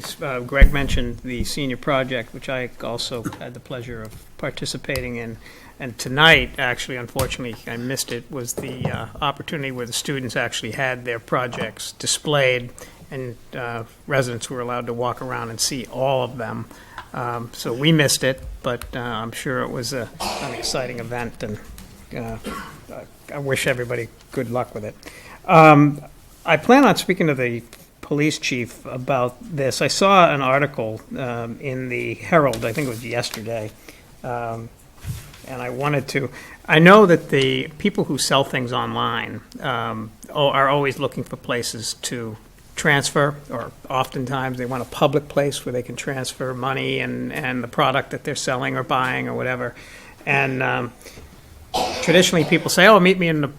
Greg mentioned the senior project, which I also had the pleasure of participating in. And tonight, actually, unfortunately, I missed it, was the opportunity where the students actually had their projects displayed, and residents were allowed to walk around and see all of them. So we missed it, but I'm sure it was an exciting event, and I wish everybody good luck with it. I plan on speaking to the police chief about this. I saw an article in the Herald, I think it was yesterday, and I wanted to, I know that the people who sell things online are always looking for places to transfer, or oftentimes they want a public place where they can transfer money and the product that they're selling or buying or whatever. And traditionally people say, oh, meet me in the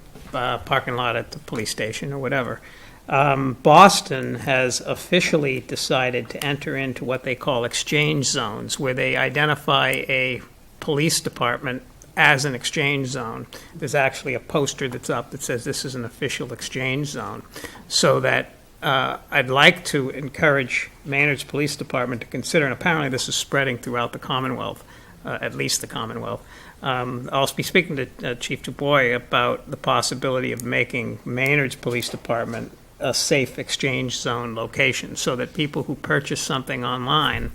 parking lot at the police station or whatever. Boston has officially decided to enter into what they call exchange zones, where they identify a police department as an exchange zone. There's actually a poster that's up that says this is an official exchange zone. So that I'd like to encourage Maynard's Police Department to consider, and apparently this is spreading throughout the Commonwealth, at least the Commonwealth. I'll be speaking to Chief DuBois about the possibility of making Maynard's Police Department a safe exchange zone location, so that people who purchase something online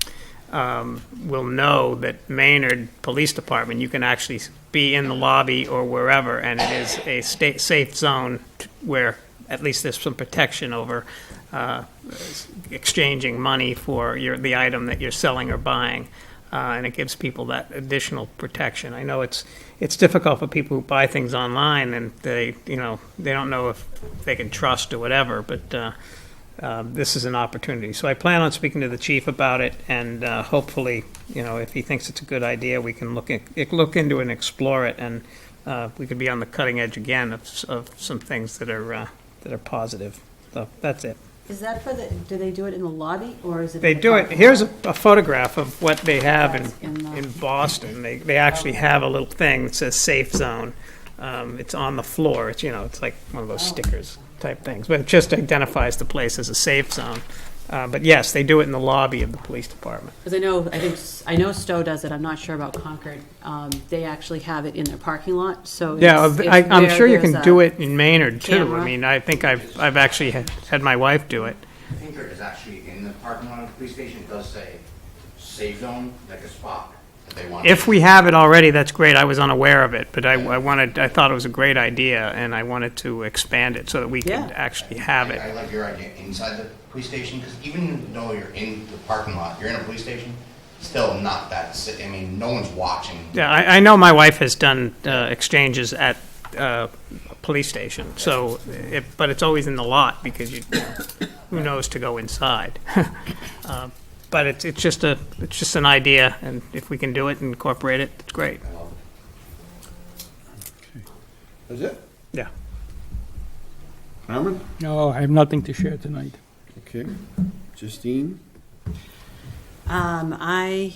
will know that Maynard Police Department, you can actually be in the lobby or wherever, and it is a safe zone where at least there's some protection over exchanging money for the item that you're selling or buying, and it gives people that additional protection. I know it's difficult for people who buy things online, and they don't know if they can trust or whatever, but this is an opportunity. So I plan on speaking to the chief about it, and hopefully, if he thinks it's a good idea, we can look into it and explore it, and we could be on the cutting edge again of some things that are positive. So that's it. Is that do they do it in the lobby, or is it? They in the do it. parking Here's lot? a photograph of what they have That's in in Boston. They actually have a little thing that says safe zone. It's on the floor. It's like one of those stickers type things, but it just identifies the place as a safe zone. But yes, they do it in the lobby of the police department. Because I know Stowe does it. I'm not sure about Concord. They actually have it in their parking lot. So Yeah, it's I'm where sure you there's can a do it in Maynard too. camera. I mean, I think I've actually had my wife do it. Maynard is actually in the parking lot of the police station. It does say safe zone, like a spot that they want. If we have it already, that's great. I was unaware of it, but I thought it was a great idea, and I wanted to expand it so that we could Yeah. actually have it. I like your idea inside the police station, because even though you're in the parking lot, you're in a police station, still not that, I mean, no one's watching. Yeah, I know my wife has done exchanges at a police station, so, but it's always in the lot because who knows to go inside. But it's just an idea, and if we can do it and incorporate it, it's great. Is it? Yeah. Norman? No, I have nothing to share tonight. Okay. Justine? I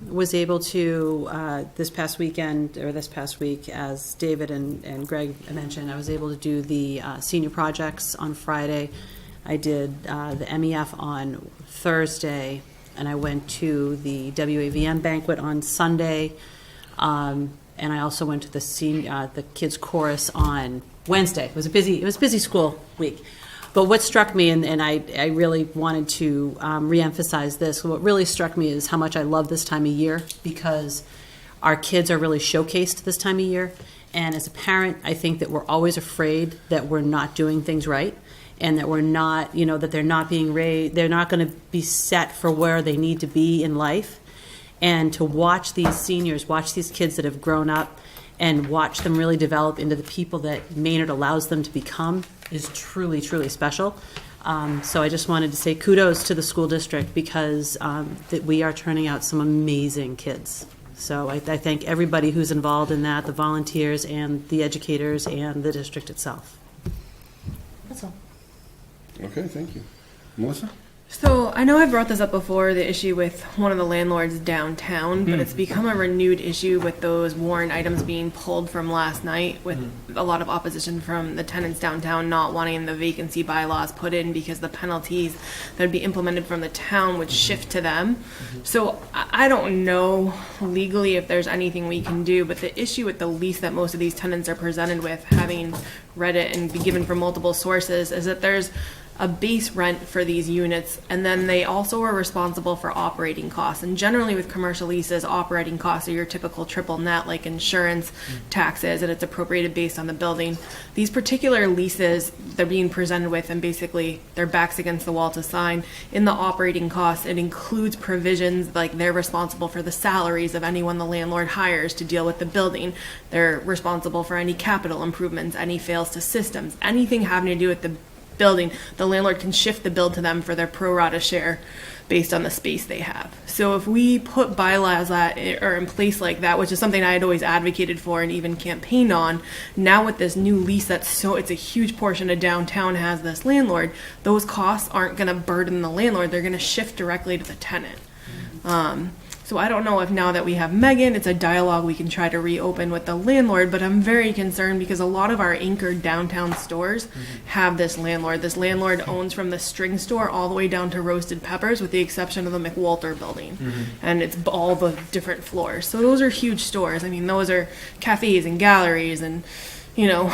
was able to, this past week, as David and Greg mentioned, I was able to do the senior projects on Friday. I did the MEF on Thursday, and I went to the WAVM banquet on Sunday, and I also went to the kids' chorus on Wednesday. It was a busy school week. But what struck me, and I really wanted to reemphasize this, what really struck me is how much I love this time of year, because our kids are really showcased this time of year. And as a parent, I think that we're always afraid that we're not doing things right, and that we're not, that they're not being raised, they're not going to be set for where they need to be in life. And to watch these seniors, watch these kids that have grown up and watch them really develop into the people that Maynard allows them to become is truly, truly special. So I just wanted to say kudos to the school district because that we are turning out some amazing kids. So I thank everybody who's involved in that, the volunteers and the educators and the district itself. That's all. Okay, thank you. Melissa? So I know I brought this up before, the issue with one of the landlords downtown, but it's become a renewed issue with those warrant items being pulled from last night with a lot of opposition from the tenants downtown not wanting the vacancy bylaws put in because the penalties that would be implemented from the town would shift to them. So I don't know legally if there's anything we can do, but the issue with the lease that most of these tenants are presented with, having read it and be given from multiple sources, is that there's a base rent for these units, and then they also are responsible for operating costs. And generally with commercial leases, operating costs are your typical triple net, like insurance, taxes, and it's appropriated based on the building. These particular leases they're being presented with, and basically their backs against the wall to sign, in the operating costs, it includes provisions like they're responsible for the salaries of anyone the landlord hires to deal with the building. They're responsible for any capital improvements, any fails to systems, anything having to do with the building. The landlord can shift the bill to them for their pro rata share based on the space they have. So if we put bylaws that are in place like that, which is something I had always advocated for and even campaigned on, now with this new lease that's it's a huge portion of downtown has this landlord, those costs aren't going to burden the landlord, they're going to shift directly to the tenant. So I don't know if now that we have Megan, it's a dialogue we can try to reopen with the landlord, but I'm very concerned because a lot of our anchored downtown stores have this landlord. This landlord owns from the string store all the way down to Roasted Peppers, with the exception of the McWalter building. And it's all the different floors. So those are huge stores. I mean, those are cafes and galleries and, you know,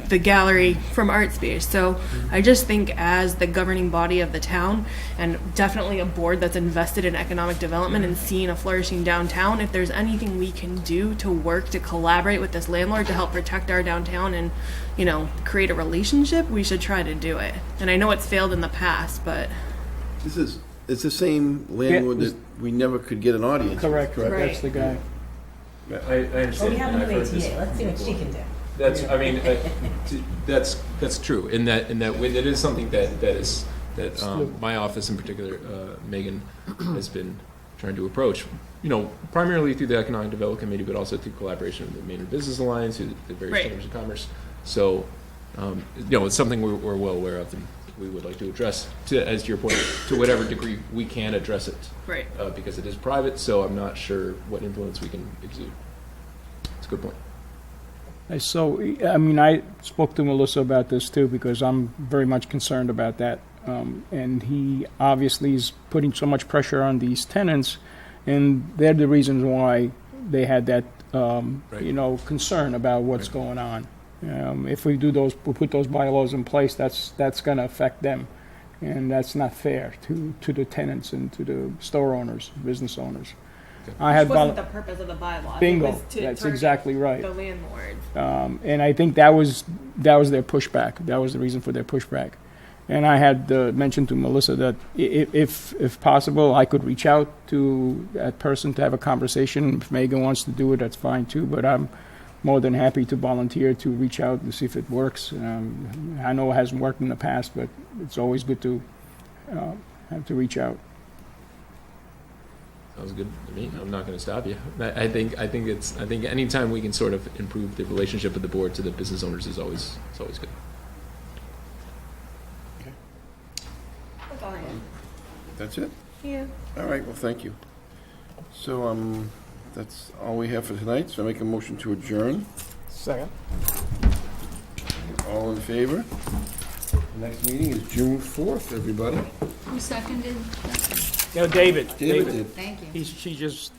the gallery from Art Space. So I just think as the governing body of the town, and definitely a board that's invested in economic development and seeing a flourishing downtown, if there's anything we can do to work to collaborate with this landlord to help protect our downtown and, you know, create a relationship, we should try to do it. And I know it's failed in the past, but It's the same landlord that we never could get an audience. Correct, with, that's the guy. I understand. We have a and I've new heard this ATA, let's see what she can do. That's, I mean, that's true. In that it is something that my office in particular, Megan, has been trying to approach. You know, primarily through the Economic Development Committee, but also through collaboration with the Maynard Business Alliance, through the various chambers of commerce. So, you know, it's something we're well aware of, and we would like to address. As to your point, to whatever degree we can address it, right, because it is private. So I'm not sure what influence we can exude. It's a good point. So, I mean, I spoke to Melissa about this too, because I'm very much concerned about that. And he obviously is putting so much pressure on these tenants, and they're the reasons why they had that, you know, concern about what's going on. If we put those bylaws in place, that's going to affect them, and that's not fair to the tenants and to the store owners, business owners. which wasn't the purpose of the bylaw. Bingo, It was to that's target exactly right. the landlords. And I think that was their pushback. That was the reason for their pushback. And I had mentioned to Melissa that if possible, I could reach out to that person to have a conversation. If Megan wants to do it, that's fine too. But I'm more than happy to volunteer to reach out and see if it works. I know it hasn't worked in the past, but it's always good to have to reach out. Sounds good to me. I'm not going to stop you. I think anytime we can sort of improve the relationship of the board to the business owners is always good. That's all I have. That's it? Yeah. All right, well, thank you. So, that's all we have for tonight, so I make a motion to adjourn. Second. All in favor? The next meeting is June 4th, everybody. Who seconded that? No, David. David did. Thank you. She just